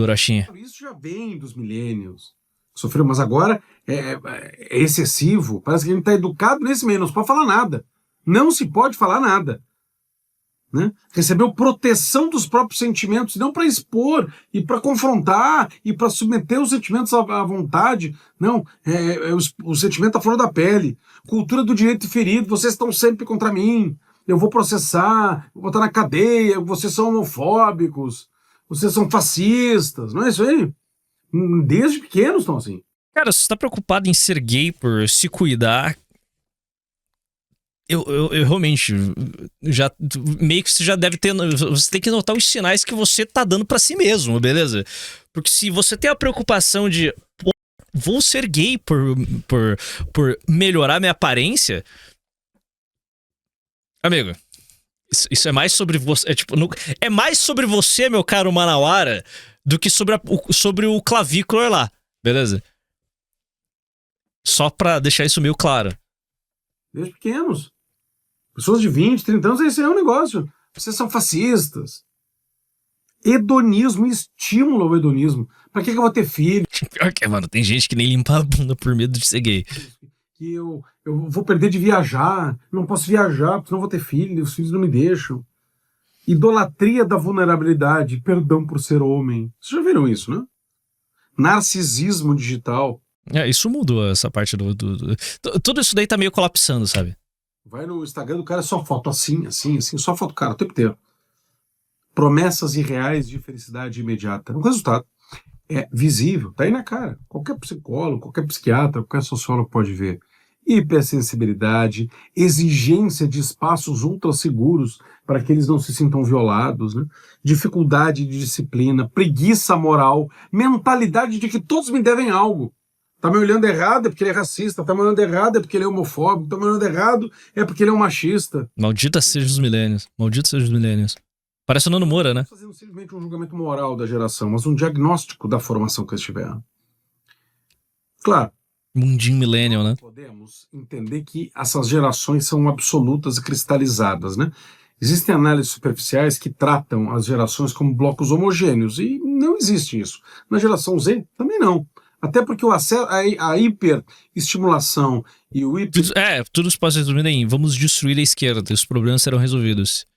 Rochinha. Isso já vem dos millennials. Sofreu, mas agora é excessivo. Parece que a gente tá educado nesse meio, não se pode falar nada. Não se pode falar nada. Né? Recebeu proteção dos próprios sentimentos, não para expor e para confrontar e para submeter os sentimentos à vontade. Não, o sentimento à flor da pele. Cultura do direito ferido, vocês estão sempre contra mim. Eu vou processar, vou botar na cadeia, vocês são homofóbicos, vocês são fascistas. Não é isso aí? Desde pequenos estão assim. Cara, você tá preocupado em ser gay por se cuidar? Eu realmente já meio que você já deve ter, você tem que notar os sinais que você tá dando pra si mesmo, beleza? Porque se você tem a preocupação de vou ser gay por melhorar minha aparência, amigo, isso é mais sobre você, é mais sobre você, meu caro Manauara, do que sobre o clavículo lá, beleza? Só pra deixar isso meio claro. Desde pequenos. Pessoas de 20, 30 anos, esse é um negócio. Vocês são fascistas. Hedonismo, estímulo ao hedonismo. Pra que eu vou ter filho? Pior que, mano, tem gente que nem limpa a bunda por medo de ser gay. Que eu vou perder de viajar. Não posso viajar, porque não vou ter filho. Os filhos não me deixam. Idolatria da vulnerabilidade. Perdão por ser homem. Vocês já viram isso, né? Narcisismo digital. Isso mudou, essa parte tudo isso daí tá meio colapsando, sabe? Vai no Instagram do cara, só foto assim, só foto do cara o tempo inteiro. Promessas irreais de felicidade imediata. O resultado é visível, tá aí na cara. Qualquer psicólogo, qualquer psiquiatra, qualquer sociólogo pode ver. Hipersensibilidade, exigência de espaços ultra seguros para que eles não se sintam violados, né? Dificuldade de disciplina, preguiça moral, mentalidade de que todos me devem algo. Tá me olhando errado é porque ele é racista, tá me olhando errado é porque ele é homofóbico, tá me olhando errado é porque ele é um machista. Maldita seja os milênios. Maldito seja os milênios. Parece o Nando Moura, né? Não estou fazendo simplesmente um julgamento moral da geração, mas um diagnóstico da formação que eles tiveram. Claro. Mundinho millennial, né? Podemos entender que essas gerações são absolutas e cristalizadas, né? Existem análises superficiais que tratam as gerações como blocos homogêneos e não existe isso. Na geração Z, também não. Até porque o acesso, a hiperestimulação e o tudo se pode resumir em vamos destruir a esquerda e os problemas serão resolvidos.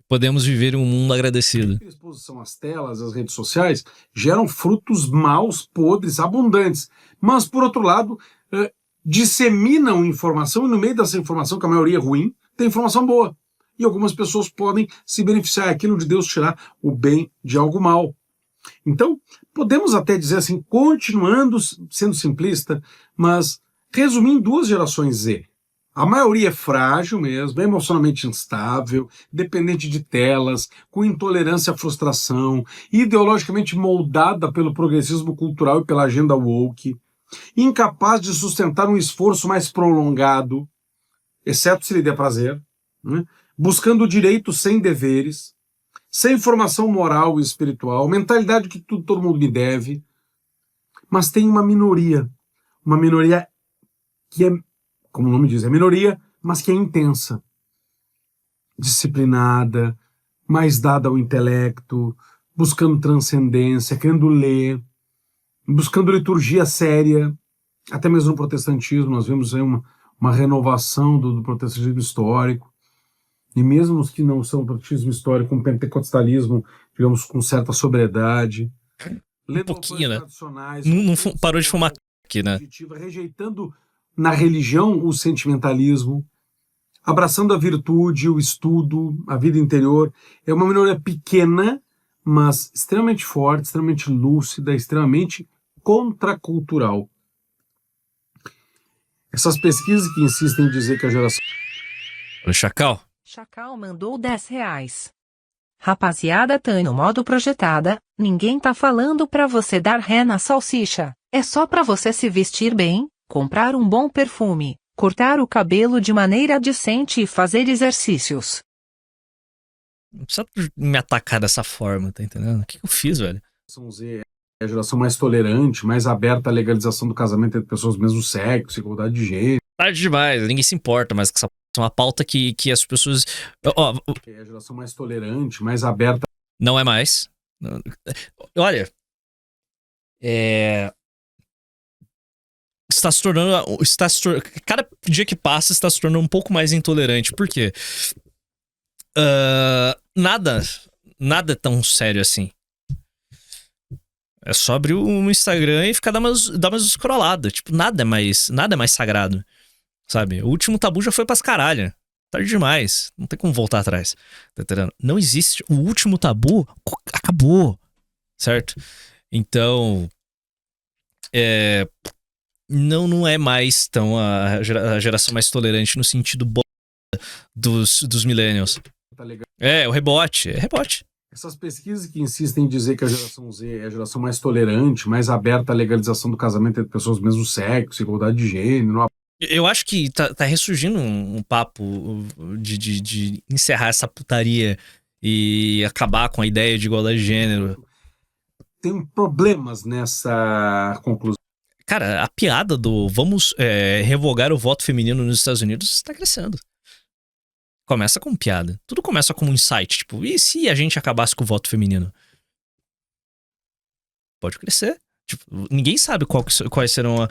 Podemos viver em um mundo agradecido. A exposição às telas, às redes sociais, geram frutos maus, podres, abundantes. Mas, por outro lado, disseminam informação e no meio dessa informação, que a maioria é ruim, tem informação boa. E algumas pessoas podem se beneficiar. É aquilo de Deus tirar o bem de algo mal. Então, podemos até dizer assim, continuando sendo simplista, mas resumindo duas gerações Z. A maioria é frágil mesmo, é emocionalmente instável, dependente de telas, com intolerância à frustração, ideologicamente moldada pelo progressismo cultural e pela agenda woke, incapaz de sustentar um esforço mais prolongado, exceto se lhe der prazer, né? Buscando o direito sem deveres, sem formação moral e espiritual, mentalidade que todo mundo me deve, mas tem uma minoria que é, como o nome diz, é minoria, mas que é intensa, disciplinada, mais dada ao intelecto, buscando transcendência, querendo ler, buscando liturgia séria, até mesmo no protestantismo, nós vemos aí uma renovação do protestantismo histórico, e mesmo os que não são protestantismo histórico, um pentecostalismo, digamos, com certa sobriedade. Um pouquinho, né? Não parou de fumar aqui, né? Rejeitando na religião o sentimentalismo, abraçando a virtude, o estudo, a vida interior. É uma minoria pequena, mas extremamente forte, extremamente lúcida, extremamente contracultural. Essas pesquisas que insistem em dizer que a geração... O Chacal. Chacal mandou R$10. Rapaziada, tá no modo projetada, ninguém tá falando pra você dar ré na salsicha. É só pra você se vestir bem, comprar um bom perfume, cortar o cabelo de maneira decente e fazer exercícios. Não precisa me atacar dessa forma, tá entendendo? O que eu fiz, velho? É a geração mais tolerante, mais aberta à legalização do casamento entre pessoas do mesmo sexo, igualdade de gênero. Tarde demais, ninguém se importa mais com essa é uma pauta que as pessoas. Ó, É a geração mais tolerante, mais aberta. não é mais. Olha. Está se tornando. Cada dia que passa está se tornando um pouco mais intolerante. Por quê? Nada é tão sério assim. É só abrir o Instagram e ficar dar umas scrolladas. Tipo, nada é mais sagrado. Sabe? O último tabu já foi pras caralho. Tarde demais. Não tem como voltar atrás. Tá entendendo? Não existe. O último tabu acabou. Certo? Então. Não é mais tão a geração mais tolerante no sentido dos millennials. Tá legal. O rebote. É rebote. Essas pesquisas que insistem em dizer que a geração Z é a geração mais tolerante, mais aberta à legalização do casamento entre pessoas do mesmo sexo, igualdade de gênero. Eu acho que tá ressurgindo um papo de encerrar essa putaria e acabar com a ideia de igualdade de gênero. Tem problemas nessa conclusão. Cara, a piada do vamos revogar o voto feminino nos Estados Unidos está crescendo. Começa como piada. Tudo começa como um insight. Tipo, e se a gente acabasse com o voto feminino? Pode crescer. Tipo, ninguém sabe quais serão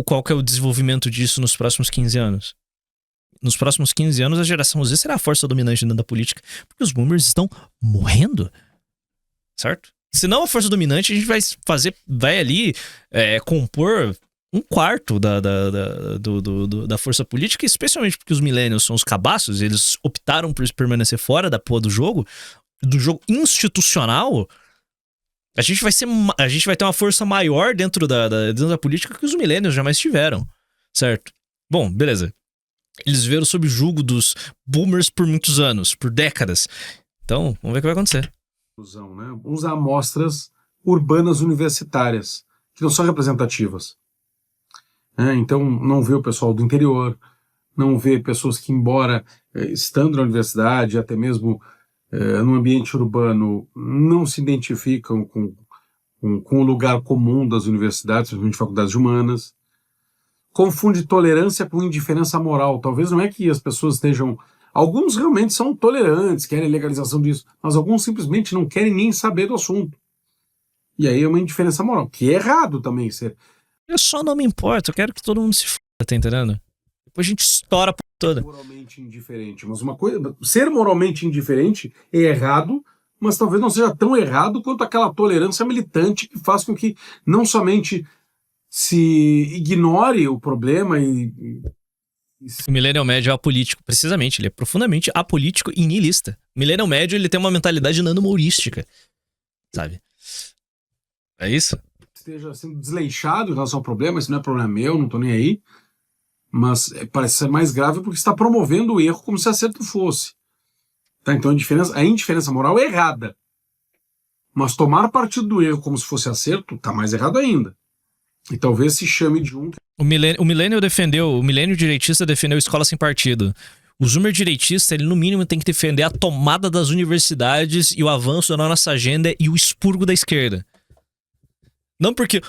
qual que é o desenvolvimento disso nos próximos 15 anos. Nos próximos 15 anos, a geração Z será a força dominante dentro da política, porque os boomers estão morrendo. Certo? Se não a força dominante, a gente vai ali compor um quarto da força política, especialmente porque os millennials são os cabaços, eles optaram por permanecer fora da porra do jogo institucional. A gente vai ter uma força maior dentro da política que os millennials jamais tiveram, certo? Bom, beleza. Eles viveram sob o jugo dos boomers por muitos anos, por décadas. Então, vamos ver o que vai acontecer. Né? Vamos usar amostras urbanas universitárias, que não são representativas. Então, não vê o pessoal do interior, não vê pessoas que, embora estando na universidade, até mesmo no ambiente urbano, não se identificam com o lugar comum das universidades, principalmente faculdades humanas. Confunde tolerância com indiferença moral. Talvez não é que as pessoas estejam... Alguns realmente são tolerantes, querem legalização disso, mas alguns simplesmente não querem nem saber do assunto. E aí é uma indiferença moral, que é errado também ser... Eu só não me importo, eu quero que todo mundo se foda, tá entendendo? Depois a gente estoura a porra toda. Moralmente indiferente, mas uma coisa... Ser moralmente indiferente é errado, mas talvez não seja tão errado quanto aquela tolerância militante que faz com que não somente se ignore o problema O millennial médio é apolítico, precisamente, ele é profundamente apolítico e niilista. O millennial médio, ele tem uma mentalidade nanohumorística, sabe? É isso? Esteja sendo desleixado em relação ao problema, isso não é problema meu, não tô nem aí, mas parece ser mais grave porque está promovendo o erro como se acerto fosse. Tá? Então a indiferença moral é errada, mas tomar partido do erro como se fosse acerto tá mais errado ainda. E talvez se chame de um... O milênio direitista defendeu escola sem partido. O zoomer direitista, ele no mínimo tem que defender a tomada das universidades e o avanço da nossa agenda e o expurgo da esquerda. Não porque,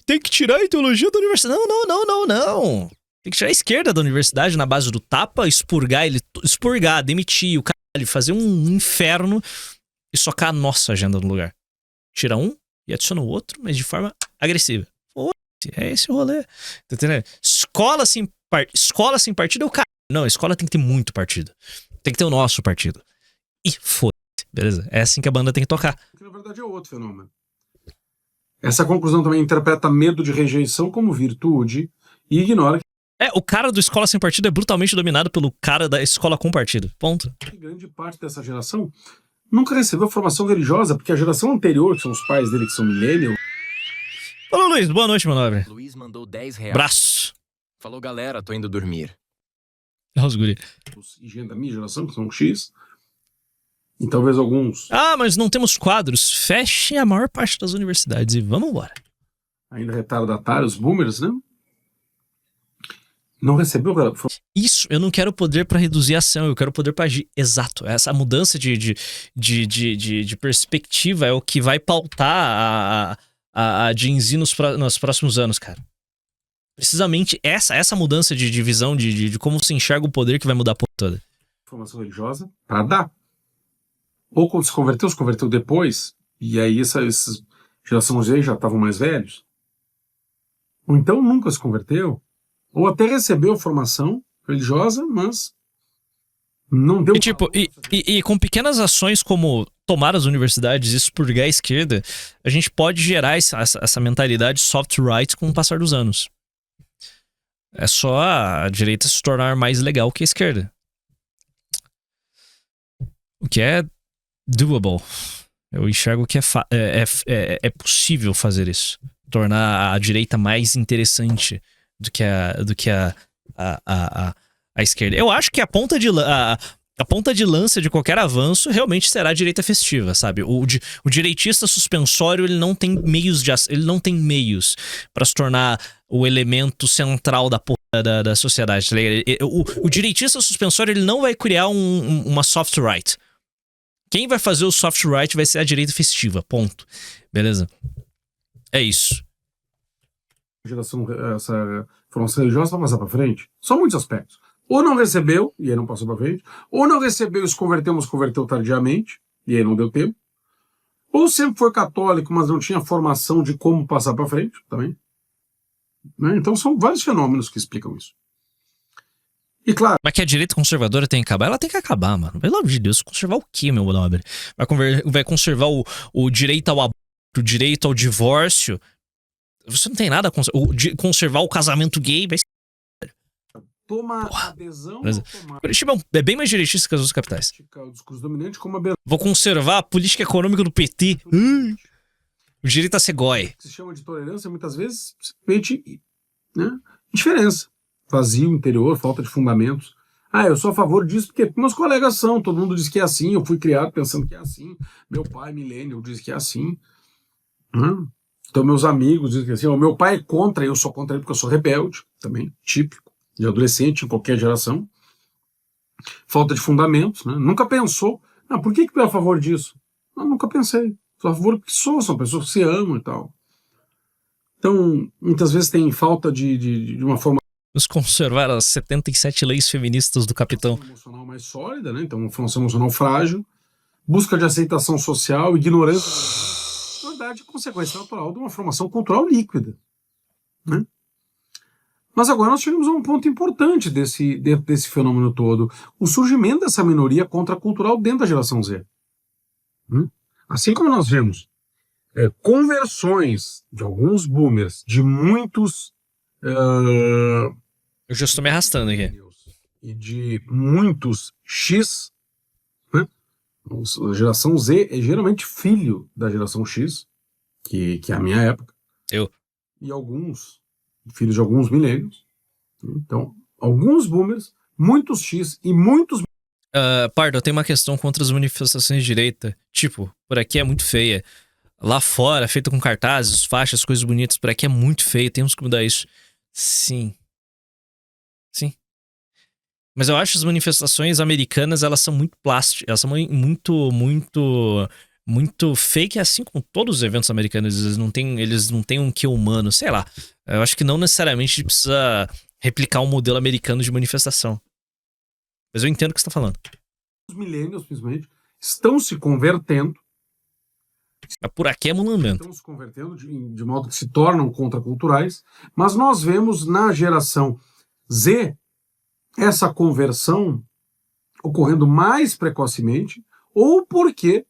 tem que tirar a ideologia da universidade. Não. Tem que tirar a esquerda da universidade na base do tapa, expurgar, demitir o caralho, fazer um inferno e socar a nossa agenda no lugar. Tira um e adiciona o outro, mas de forma agressiva. É esse o rolê. Tá entendendo? Escola sem partido é o cara. Não, a escola tem que ter muito partido. Tem que ter o nosso partido. E foda-se, beleza? É assim que a banda tem que tocar. Que na verdade é outro fenômeno. Essa conclusão também interpreta medo de rejeição como virtude e ignora que... O cara do escola sem partido é brutalmente dominado pelo cara da escola com partido. Ponto. Grande parte dessa geração nunca recebeu formação religiosa, porque a geração anterior, que são os pais dele, que são millennials... Falou, Luiz. Boa noite, meu nobre. Luiz mandou R$10. Braço. Falou, galera, tô indo dormir. Os guri. E gente da minha geração, que são X... E talvez alguns... mas não temos quadros. Fechem a maior parte das universidades e vamos embora. Ainda retardatários, boomers, né? Não recebeu. Isso, eu não quero poder pra reduzir a ação, eu quero poder pra agir. Exato. Essa mudança de perspectiva é o que vai pautar a Gen Z nos próximos anos, cara. Precisamente essa mudança de visão, de como se enxerga o poder que vai mudar a porra toda. Formação religiosa para dar. Ou quando se converteu depois, e aí essa geração Z já estavam mais velhos. Ou então nunca se converteu. Ou até recebeu formação religiosa, mas não deu... E, tipo, e com pequenas ações como tomar as universidades e expurgar a esquerda, a gente pode gerar essa mentalidade soft right com o passar dos anos. É só a direita se tornar mais legal que a esquerda. O que é doable. Eu enxergo que é possível fazer isso. Tornar a direita mais interessante do que a esquerda. Eu acho que a ponta de lança de qualquer avanço realmente será a direita festiva, sabe? O direitista suspensório, ele não tem meios para se tornar o elemento central da sociedade, tá ligado? O direitista suspensório, ele não vai criar uma soft right. Quem vai fazer o soft right vai ser a direita festiva, ponto. Beleza? É isso. Essa formação religiosa vai passar para frente. São muitos aspectos. Ou não recebeu, e aí não passou para frente. Ou não recebeu e se converteu tardiamente, e aí não deu tempo. Ou sempre foi católico, mas não tinha formação de como passar para frente também. Né? Então são vários fenômenos que explicam isso. E claro... Mas que a direita conservadora tem que acabar? Ela tem que acabar, mano. Pelo amor de Deus, conservar o quê, meu nobre? Vai conservar o direito ao aborto, o direito ao divórcio? Você não tem nada a conservar o casamento gay, vai ser... Toma adesão Curitiba é bem mais direitista que as outras capitais. O discurso dominante como Vou conservar a política econômica do PT. O direito a ser goi. Que se chama de tolerância, muitas vezes, simplesmente, né, indiferença. Vazio interior, falta de fundamentos. Eu sou a favor disso porque meus colegas são, todo mundo diz que é assim, eu fui criado pensando que é assim, meu pai, millennial, diz que é assim. Então meus amigos dizem que é assim, o meu pai é contra, eu sou contra ele porque eu sou rebelde, também, típico, de adolescente, em qualquer geração. Falta de fundamentos, né? Nunca pensou, por que eu é a favor disso? Nunca pensei, sou a favor porque são pessoas que se amam e tal. Então, muitas vezes tem falta de uma forma... Nos conservar as 77 leis feministas do capitão. Uma emocional mais sólida, né? Então uma formação emocional frágil, busca de aceitação social, ignorância, na verdade, é consequência natural de uma formação cultural líquida, né? Mas agora nós chegamos a um ponto importante desse fenômeno todo, o surgimento dessa minoria contracultural dentro da geração Z. Assim como nós vemos conversões de alguns boomers, de muitos... Eu já estou me arrastando aqui. E de muitos X, né? A geração Z é geralmente filho da geração X, que é a minha época. E alguns filhos de alguns milênios. Então, alguns boomers, muitos X e muitos... Pardo, eu tenho uma questão contra as manifestações de direita. Tipo, por aqui é muito feia. Lá fora, feita com cartazes, faixas, coisas bonitas, por aqui é muito feio, temos que mudar isso. Sim. Mas eu acho que as manifestações americanas, elas são muito plásticas, elas são muito fake, assim como todos os eventos americanos, eles não têm um quê humano, sei lá. Eu acho que não necessariamente precisa replicar um modelo americano de manifestação. Mas eu entendo o que você está falando. Os millennials, principalmente, estão se convertendo. Mas por aqui é mulamento. Estão se convertendo de modo que se tornam contraculturais, mas nós vemos na geração Z essa conversão ocorrendo mais precocemente, ou porque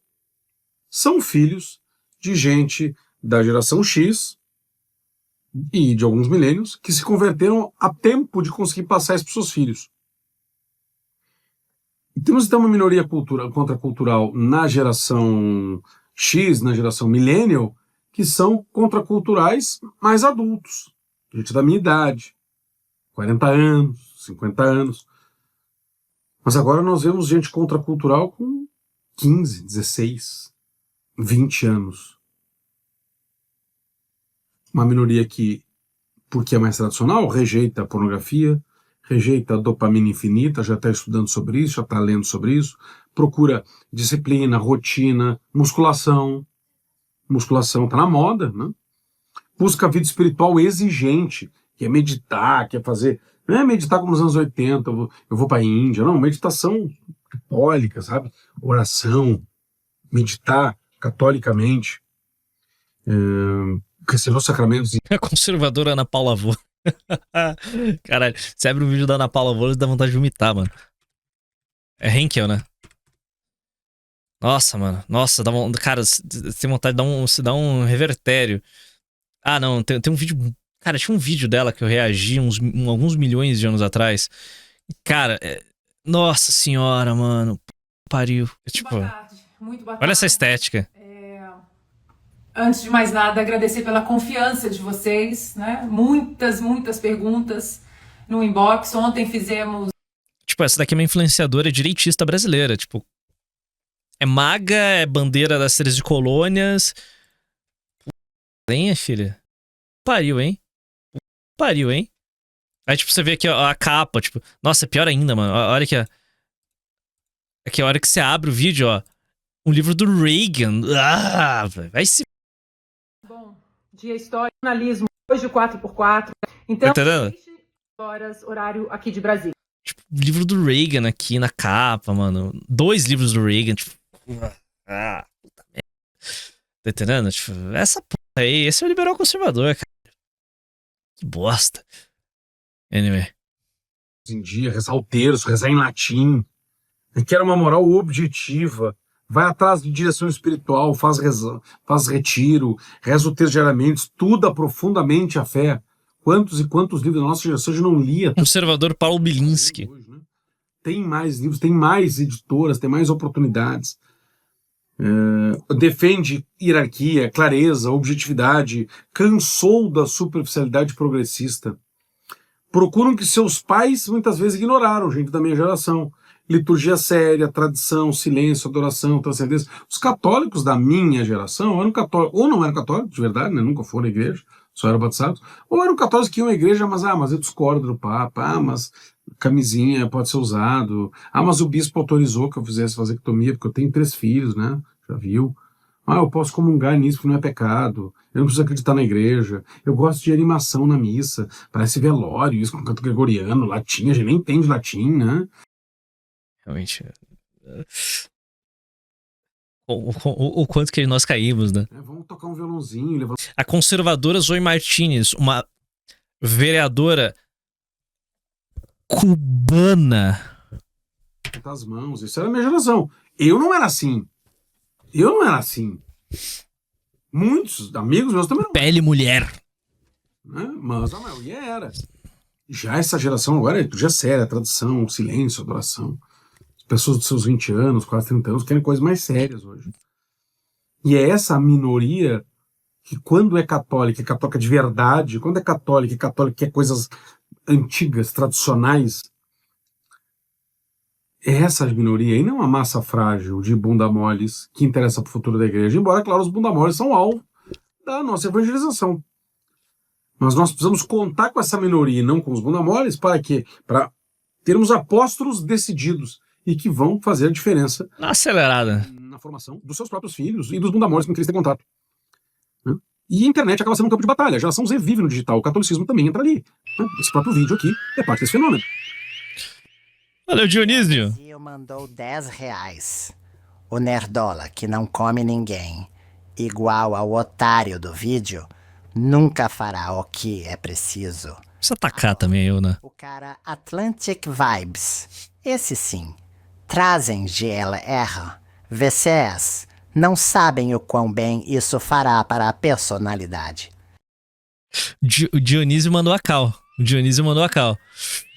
são filhos de gente da geração X e de alguns milênios que se converteram a tempo de conseguir passar isso para os seus filhos. E temos então uma minoria contracultural na geração X, na geração millennial, que são contraculturais mais adultos, gente da minha idade, 40 anos, 50 anos. Mas agora nós vemos gente contracultural com 15, 16, 20 anos. Uma minoria que, porque é mais tradicional, rejeita a pornografia, rejeita a dopamina infinita, já está estudando sobre isso, já está lendo sobre isso, procura disciplina, rotina, musculação está na moda, né? Busca a vida espiritual exigente, que é meditar, que é fazer, não é meditar como nos anos 80, eu vou para a Índia, não, meditação católica, sabe? Oração, meditar catolicamente, receber os sacramentos. A conservadora Ana Paula Vô. Caralho, você abre um vídeo da Ana Paula Vô e dá vontade de vomitar, mano. É Henkel, né? Nossa, mano. Nossa, dá cara, você tem vontade de dar um revertério. Ah, não, tem um vídeo... Cara, tinha um vídeo dela que eu reagi alguns milhões de anos atrás. Cara, nossa senhora, mano. Pariu. Tipo, boa tarde. Muito boa tarde. Olha essa estética. Antes de mais nada, agradecer pela confiança de vocês, né? Muitas perguntas no inbox. Ontem fizemos... Tipo, essa daqui é uma influenciadora direitista brasileira. Tipo, é maga, é bandeira das 13 colônias. Hein, filha? Pariu, hein? Pariu, hein? Aí, tipo, você vê aqui ó, a capa, tipo... Nossa, é pior ainda, mano. Olha aqui, ó. Aqui, a hora que você abre o vídeo, ó. Um livro do Reagan. Ah, vai se... Bom, dia história, jornalismo, hoje 4x4. Então, tá entendendo? 6 horas, horário aqui de Brasília. Tipo, livro do Reagan aqui na capa, mano. 2 livros do Reagan, tipo... Ah, puta merda. Tá entendendo? Tipo, essa porra aí, esse é o liberal conservador, cara. Que bosta. Anyway. Em dia, rezar o terço, rezar em latim. Quer uma moral objetiva. Vai atrás de direção espiritual, faz retiro, reza o texto diariamente, estuda profundamente a fé. Quantos e quantos livros da nossa geração já não lia? Conservador Paulo Bilinski. Hoje, né? Tem mais livros, tem mais editoras, tem mais oportunidades. Defende hierarquia, clareza, objetividade, cansou da superficialidade progressista. Procuram que seus pais muitas vezes ignoraram, gente da minha geração. Liturgia séria, tradição, silêncio, adoração, transcendência. Os católicos da minha geração eram católicos, ou não eram católicos de verdade, né? Nunca foram à igreja, só eram batizados, ou eram católicos que iam à igreja, mas eu discordo do Papa, mas camisinha pode ser usado, mas o bispo autorizou que eu fizesse vasectomia, porque eu tenho 3 filhos, né? Já viu? Eu posso comungar nisso porque não é pecado, eu não preciso acreditar na igreja, eu gosto de animação na missa, parece velório, isso com canto gregoriano, latim, a gente nem entende latim, né? Realmente. O quanto que nós caímos, né? Vamos tocar um violãozinho. A conservadora Zoe Martinez, uma vereadora cubana. As mãos, isso era a minha geração. Eu não era assim. Muitos amigos meus também não. Pele mulher. Né? Mas a maioria era. Já essa geração agora é liturgia séria, tradição, silêncio, adoração. Pessoas dos seus 20 anos, quase 30 anos, querem coisas mais sérias hoje. E é essa minoria que, quando é católica de verdade, quando é católica quer coisas antigas, tradicionais, é essa minoria, e não a massa frágil de bunda moles que interessa para o futuro da igreja. Embora, claro, os bunda moles são alvo da nossa evangelização. Mas nós precisamos contar com essa minoria e não com os bunda moles, para quê? Para termos apóstolos decididos e que vão fazer a diferença na acelerada na formação dos seus próprios filhos e dos bundamoles com quem eles têm contato. Né? E a internet acaba sendo um campo de batalha. A geração Z vive no digital. O catolicismo também entra ali. Né? Esse próprio vídeo aqui é parte desse fenômeno. Valeu, Dionísio. O Brasil mandou R$10. O nerdola, que não come ninguém, igual ao otário do vídeo, nunca fará o que é preciso. Precisa atacar também eu, né? O cara Atlantic Vibes. Esse sim. Trazem GLR, VCS. Não sabem o quão bem isso fará para a personalidade. O Dionísio mandou a cal.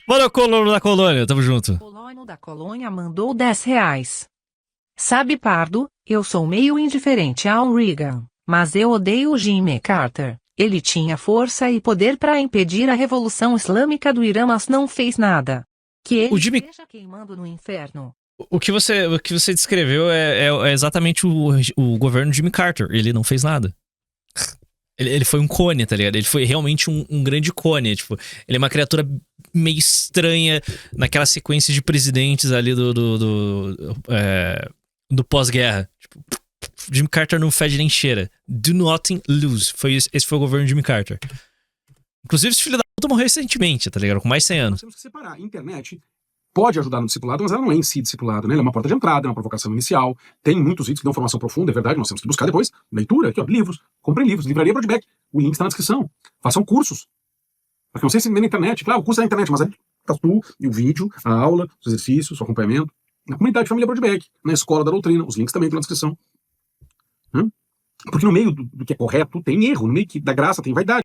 Bora, colono da colônia, tamo junto. O colono da colônia mandou R$10. Sabe, pardo, eu sou meio indiferente ao Reagan, mas eu odeio o Jimmy Carter. Ele tinha força e poder para impedir a Revolução Islâmica do Irã, mas não fez nada. Que ele esteja queimando no inferno. O que você descreveu é exatamente o governo Jimmy Carter. Ele não fez nada. Ele foi um cone, tá ligado? Ele foi realmente um grande cone. Tipo, ele é uma criatura meio estranha naquela sequência de presidentes ali do pós-guerra. Tipo, Jimmy Carter não fede nem cheira. Do nothing lose. Esse foi o governo de Jimmy Carter. Inclusive, esse filho da puta morreu recentemente, tá ligado? Com mais de 100 anos. Nós temos que separar. A internet pode ajudar no discipulado, mas ela não é em si discipulado, né? Ela é uma porta de entrada, é uma provocação inicial. Tem muitos vídeos que dão formação profunda, é verdade, nós temos que buscar depois. Leitura, aqui ó, livros. Comprem livros, livraria Broadback. O link está na descrição. Façam cursos. Porque não sei se vê na internet. Claro, o curso é na internet, mas aí tá tu e o vídeo, a aula, os exercícios, o acompanhamento. Na comunidade Família Broadback, na Escola da Doutrina, os links também estão na descrição. Porque no meio do que é correto tem erro, no meio da graça tem vaidade.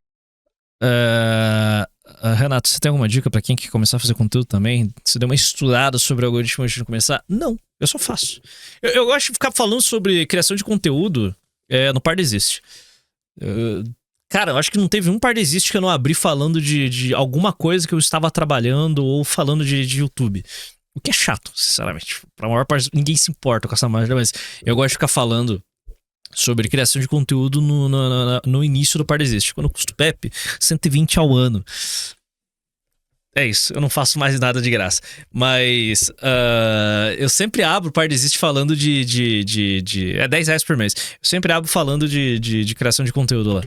Renato, você tem alguma dica pra quem quer começar a fazer conteúdo também? Você deu uma estudada sobre o algoritmo antes de começar? Não, eu só faço. Eu gosto de ficar falando sobre criação de conteúdo no Pardesist. Cara, eu acho que não teve um Pardesist que eu não abri falando de alguma coisa que eu estava trabalhando ou falando de YouTube. O que é chato, sinceramente. Pra maior parte, ninguém se importa com essa merda, mas eu gosto de ficar falando sobre criação de conteúdo no início do Pardesist. Quando eu custo Pepe, 120 ao ano. É isso, eu não faço mais nada de graça. Mas eu sempre abro o Pardesist falando é 10 reais por mês. Eu sempre abro falando de criação de conteúdo lá.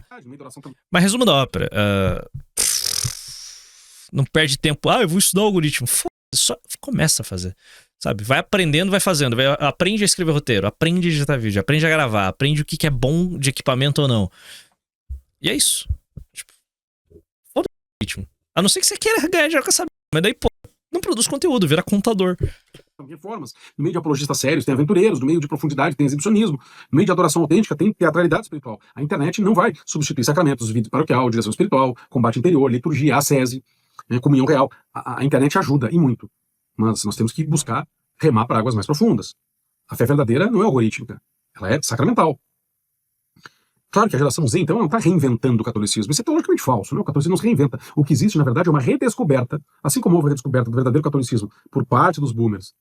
Mas resumo da ópera. Não perde tempo. Eu vou estudar o algoritmo. Só começa a fazer. Sabe? Vai aprendendo, vai fazendo. Aprende a escrever roteiro, aprende a editar vídeo, aprende a gravar, aprende o que é bom de equipamento ou não. E é isso. Tipo, foda o ritmo. A não ser que você queira ganhar dinheiro com essa merda. Mas daí, pô, não produz conteúdo, vira contador. Reformas. No meio de apologistas sérios tem aventureiros, no meio de profundidade tem exibicionismo, no meio de adoração autêntica tem teatralidade espiritual. A internet não vai substituir sacramentos, vida paroquial, direção espiritual, combate interior, liturgia, ascese, comunhão real. A internet ajuda, e muito. Mas nós temos que buscar remar para águas mais profundas. A fé verdadeira não é algorítmica, ela é sacramental. Claro que a geração Z, então, não está reinventando o catolicismo. Isso é teologicamente falso, né? O catolicismo não se reinventa. O que existe, na verdade, é uma redescoberta, assim como houve a redescoberta do verdadeiro catolicismo por parte dos boomers,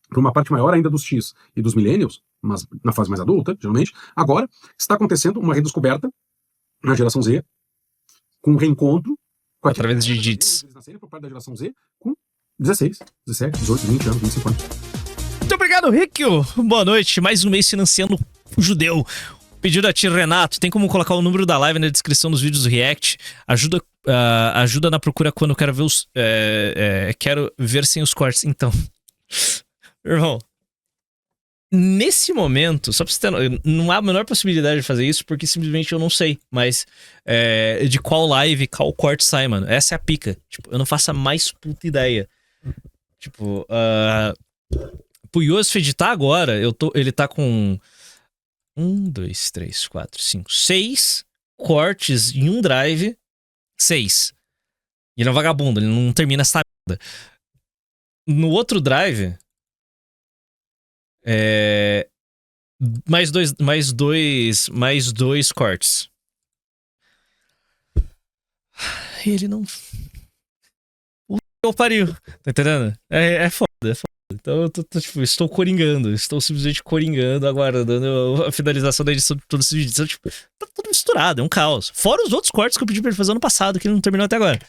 por uma parte maior ainda dos X e dos millennials, mas na fase mais adulta, geralmente, agora está acontecendo uma redescoberta na geração Z, com um reencontro através de JITs. Eles nasceram por parte da geração Z com 16, 17, 18, 20 anos, 25 anos. Muito obrigado, Rikio. Boa noite. Mais um mês financiando o judeu. Pedido a ti, Renato. Tem como colocar o número da live na descrição dos vídeos do React? Ajuda na procura quando eu quero ver quero ver sem os cortes. Então, irmão, nesse momento, só pra você ter, não há a menor possibilidade de fazer isso, porque simplesmente eu não sei, mas de qual live, qual corte sai, mano. Essa é a pica. Tipo, eu não faço a mais puta ideia. Tipo, pro Yosef editar agora, ele tá com 1, 2, 3, 4, 5, 6 cortes em um drive. 6. E ele é um vagabundo, ele não termina essa merda. No outro drive, mais dois cortes. E ele não... O pariu. Tá entendendo? É foda, é foda. Então eu tipo, estou coringando. Estou simplesmente coringando, aguardando a finalização da edição de todos esses vídeos. Então, tipo, tá tudo misturado, é um caos. Fora os outros cortes que eu pedi pra ele fazer ano passado, que ele não terminou até agora.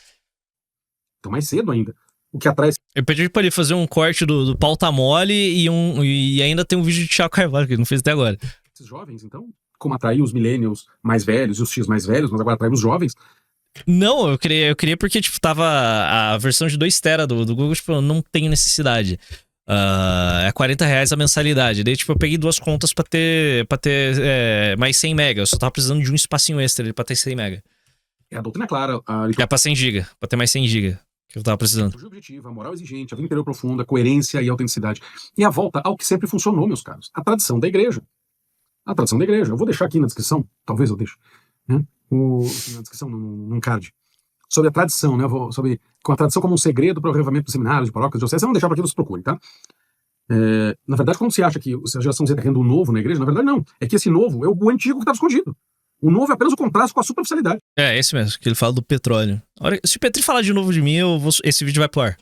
Então mais cedo ainda. O que atrás... Eu pedi pra ele fazer um corte do pauta mole e ainda tem um vídeo de Thiago Carvalho, que ele não fez até agora. Esses jovens, então, como atrair os millennials mais velhos e os X mais velhos, mas agora atrair os jovens... Não, eu queria porque, tipo, tava a versão de 2 TB do Google, tipo, eu não tenho necessidade. É 40 reais a mensalidade. Daí, tipo, eu peguei 2 contas pra ter mais 100 MB. Eu só tava precisando de um espacinho extra pra ter 100 MB. É a doutrina clara. Pra 100 GB, pra ter mais 100 GB. Que eu tava precisando. O objetivo, a moral exigente, a vida interior profunda, coerência e autenticidade. E a volta ao que sempre funcionou, meus caros. A tradição da igreja. A tradição da igreja. Eu vou deixar aqui na descrição, talvez eu deixe, né? Na descrição, num card. Sobre a tradição, né? Sobre a tradição como um segredo para o relevamento dos seminários, de paróquias, de dioceses. Eu vou deixar para que vocês procurem, tá? Na verdade, quando você acha que a geração Z está querendo um novo na igreja, na verdade não. É que esse novo é o antigo que estava escondido. O novo é apenas o contraste com a superficialidade. É esse mesmo, que ele fala do petróleo. Se o Petri falar de novo de mim, esse vídeo vai pro ar.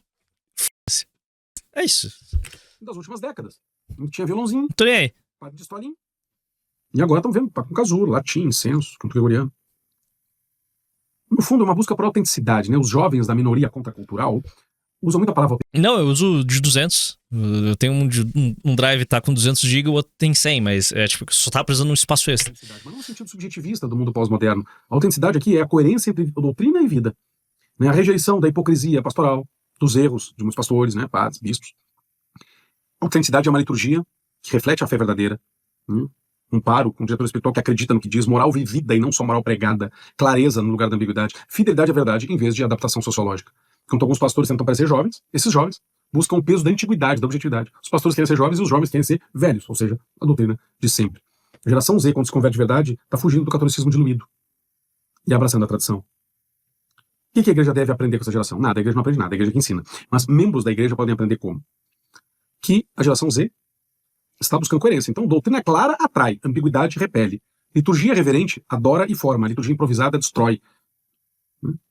F***se. É isso. Das últimas décadas. Não tinha violãozinho. Não tô nem aí. Padre de estolinho. E agora estão vendo, com casulo, latim, incenso, canto gregoriano. No fundo, é uma busca por autenticidade, né? Os jovens da minoria contracultural usam muito a palavra Não, eu uso de 200. Eu tenho um drive tá com 200 GB, o outro tem 100, mas é tipo, só tá precisando de um espaço extra. mas não no sentido subjetivista do mundo pós-moderno. A autenticidade aqui é a coerência entre doutrina e vida. Né? A rejeição da hipocrisia pastoral, dos erros de muitos pastores, né? Padres, bispos. A autenticidade é uma liturgia que reflete a fé verdadeira. Um paro com um diretor espiritual que acredita no que diz, moral vivida e não só moral pregada, clareza no lugar da ambiguidade, fidelidade à verdade em vez de adaptação sociológica. Enquanto alguns pastores tentam parecer jovens, esses jovens buscam o peso da antiguidade, da objetividade. Os pastores querem ser jovens e os jovens querem ser velhos, ou seja, a doutrina de sempre. A geração Z, quando se converte de verdade, está fugindo do catolicismo diluído e abraçando a tradição. O que a igreja deve aprender com essa geração? Nada, a igreja não aprende nada, a igreja que ensina. Mas membros da igreja podem aprender como? Que a geração Z está buscando coerência. Então, doutrina clara atrai, ambiguidade repele. Liturgia reverente adora e forma, a liturgia improvisada destrói.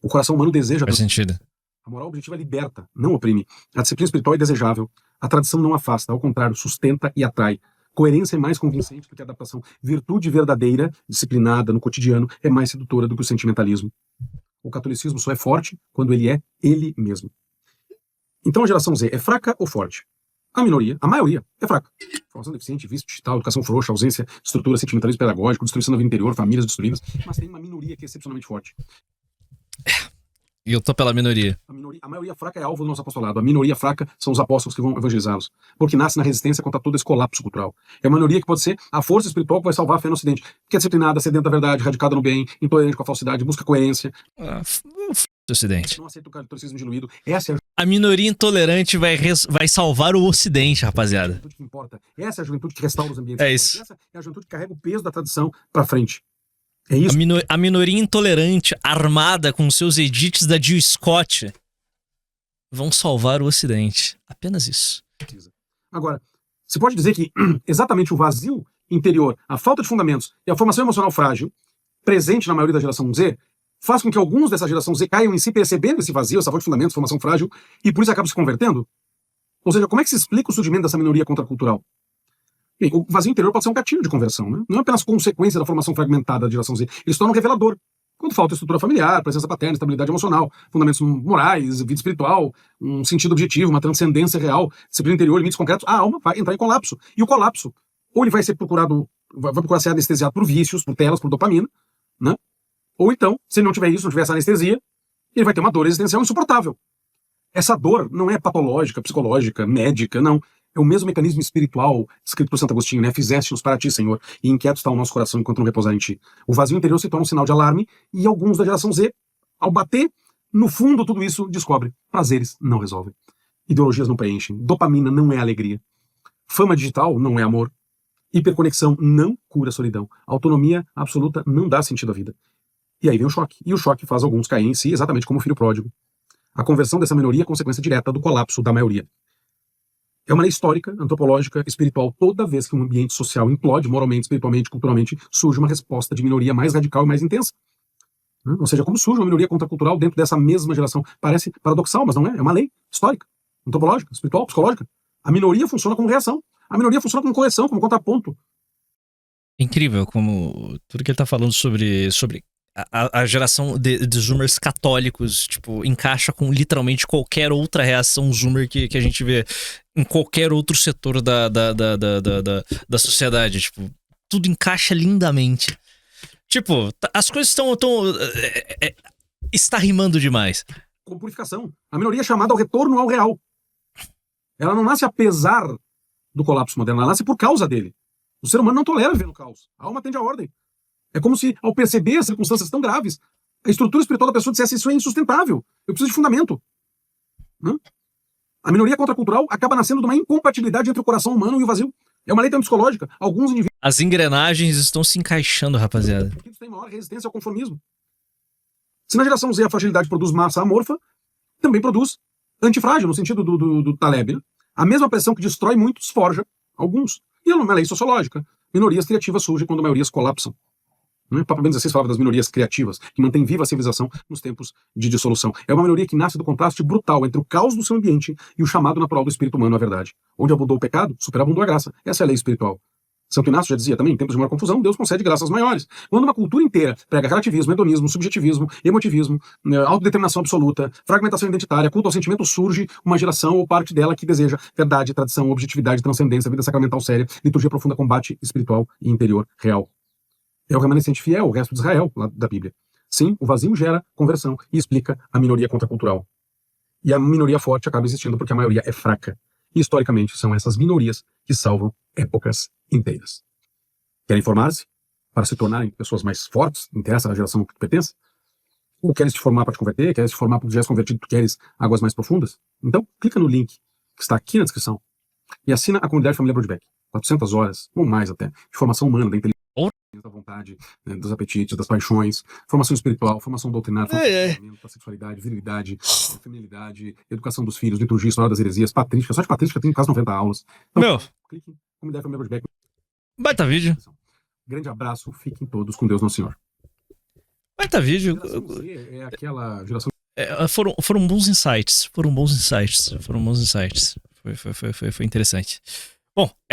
O coração humano deseja... Faz sentido. A moral objetiva liberta, não oprime. A disciplina espiritual é desejável. A tradição não afasta, ao contrário, sustenta e atrai. Coerência é mais convincente do que a adaptação. Virtude verdadeira, disciplinada no cotidiano, é mais sedutora do que o sentimentalismo. O catolicismo só é forte quando ele é ele mesmo. Então a geração Z é fraca ou forte? A minoria, a maioria, é fraca. Formação deficiente, vício digital, educação frouxa, ausência de estrutura, sentimentalismo pedagógico, destruição da vida interior, famílias destruídas. Mas tem uma minoria que é excepcionalmente forte. E eu tô pela minoria. A maioria fraca é alvo do nosso apostolado. A minoria fraca são os apóstolos que vão evangelizá-los. Porque nasce na resistência contra todo esse colapso cultural. É uma minoria que pode ser a força espiritual que vai salvar a fé no Ocidente. Que é disciplinada, sedenta da verdade, radicada no bem, intolerante com a falsidade, busca coerência. Do Ocidente. Não aceita o catolicismo diluído. Essa é a minoria intolerante vai salvar o Ocidente, rapaziada. A juventude que importa. Essa é a juventude que restaura os ambientes. É isso. Essa é a juventude que carrega o peso da tradição pra frente. É isso. A minoria intolerante, armada com seus edits da Jill Scott, vão salvar o Ocidente. Apenas isso. Agora, se pode dizer que exatamente o vazio interior, a falta de fundamentos e a formação emocional frágil, presente na maioria da geração Z, faz com que alguns dessa geração Z caiam em si percebendo esse vazio, essa falta de fundamentos, formação frágil, e por isso acabam se convertendo? Ou seja, como é que se explica o surgimento dessa minoria contracultural? Bem, o vazio interior pode ser um gatilho de conversão, né? Não é apenas consequência da formação fragmentada da geração Z. Ele se torna um revelador. Quando falta estrutura familiar, presença paterna, estabilidade emocional, fundamentos morais, vida espiritual, um sentido objetivo, uma transcendência real, disciplina interior, limites concretos, a alma vai entrar em colapso. E o colapso, ou ele vai ser procurado, vai procurar ser anestesiado por vícios, por telas, por dopamina, né? Ou então, se ele não tiver isso, não tiver essa anestesia, ele vai ter uma dor existencial insuportável. Essa dor não é patológica, psicológica, médica, não. É o mesmo mecanismo espiritual escrito por Santo Agostinho, né? Fizeste-nos para ti, Senhor, e inquieto está o nosso coração enquanto não repousar em ti. O vazio interior se torna um sinal de alarme e alguns da geração Z, ao bater no fundo tudo isso, descobre. Prazeres não resolvem. Ideologias não preenchem. Dopamina não é alegria. Fama digital não é amor. Hiperconexão não cura a solidão. Autonomia absoluta não dá sentido à vida. E aí vem o choque. E o choque faz alguns caírem em si, exatamente como o filho pródigo. A conversão dessa minoria é consequência direta do colapso da maioria. É uma lei histórica, antropológica, espiritual. Toda vez que um ambiente social implode moralmente, espiritualmente, culturalmente, surge uma resposta de minoria mais radical e mais intensa. Ou seja, como surge uma minoria contracultural dentro dessa mesma geração? Parece paradoxal, mas não é. É uma lei histórica, antropológica, espiritual, psicológica. A minoria funciona como reação. A minoria funciona como correção, como contraponto. Incrível como tudo que ele tá falando sobre a geração de zoomers católicos, tipo, encaixa com literalmente qualquer outra reação zoomer que a gente vê em qualquer outro setor da sociedade. Tipo, tudo encaixa lindamente. Tipo, as coisas estão está rimando demais. Com purificação. A minoria é chamada ao retorno ao real. Ela não nasce apesar do colapso moderno, ela nasce por causa dele. O ser humano não tolera viver no caos. A alma tende à ordem. É como se, ao perceber as circunstâncias tão graves, a estrutura espiritual da pessoa dissesse: isso é insustentável, eu preciso de fundamento. A minoria contracultural acaba nascendo de uma incompatibilidade entre o coração humano e o vazio. É uma lei também psicológica. Alguns indivíduos... As engrenagens estão se encaixando, rapaziada. têm maior resistência ao conformismo. Se na geração Z a fragilidade produz massa amorfa, também produz antifrágil, no sentido do Taleb. A mesma pressão que destrói muitos forja alguns. E é uma lei sociológica. Minorias criativas surgem quando maiorias colapsam. O Papa Bento XVI falava das minorias criativas, que mantêm viva a civilização nos tempos de dissolução. É uma minoria que nasce do contraste brutal entre o caos do seu ambiente e o chamado natural do espírito humano à verdade. Onde abundou o pecado, superabundou a graça. Essa é a lei espiritual. Santo Inácio já dizia também, em tempos de maior confusão, Deus concede graças maiores. Quando uma cultura inteira prega relativismo, hedonismo, subjetivismo, emotivismo, autodeterminação absoluta, fragmentação identitária, culto ao sentimento, surge uma geração ou parte dela que deseja verdade, tradição, objetividade, transcendência, vida sacramental séria, liturgia profunda, combate espiritual e interior real. É o remanescente fiel, o resto de Israel, lá da Bíblia. Sim, o vazio gera conversão e explica a minoria contracultural. E a minoria forte acaba existindo porque a maioria é fraca. E, historicamente, são essas minorias que salvam épocas inteiras. Querem formar-se para se tornarem pessoas mais fortes? Interessa a geração que pertence? Ou queres te formar para te converter? Queres te formar porque já és convertido, tu queres águas mais profundas? Então, clica no link que está aqui na descrição e assina a comunidade Família Broadback. 400 horas, ou mais até, de formação humana, da inteligência, da vontade, dos apetites, das paixões, formação espiritual, formação doutrinária, formação da sexualidade, virilidade, feminilidade, educação dos filhos, liturgia, história das heresias, patrística. Só de patrística tem quase 90 aulas. Então, clique em comunidade Família Broadback. Baita vídeo. Grande abraço, fiquem todos com Deus Nosso Senhor. Baita vídeo. É aquela geração. Foram bons insights. Foi interessante. Bom, é isso.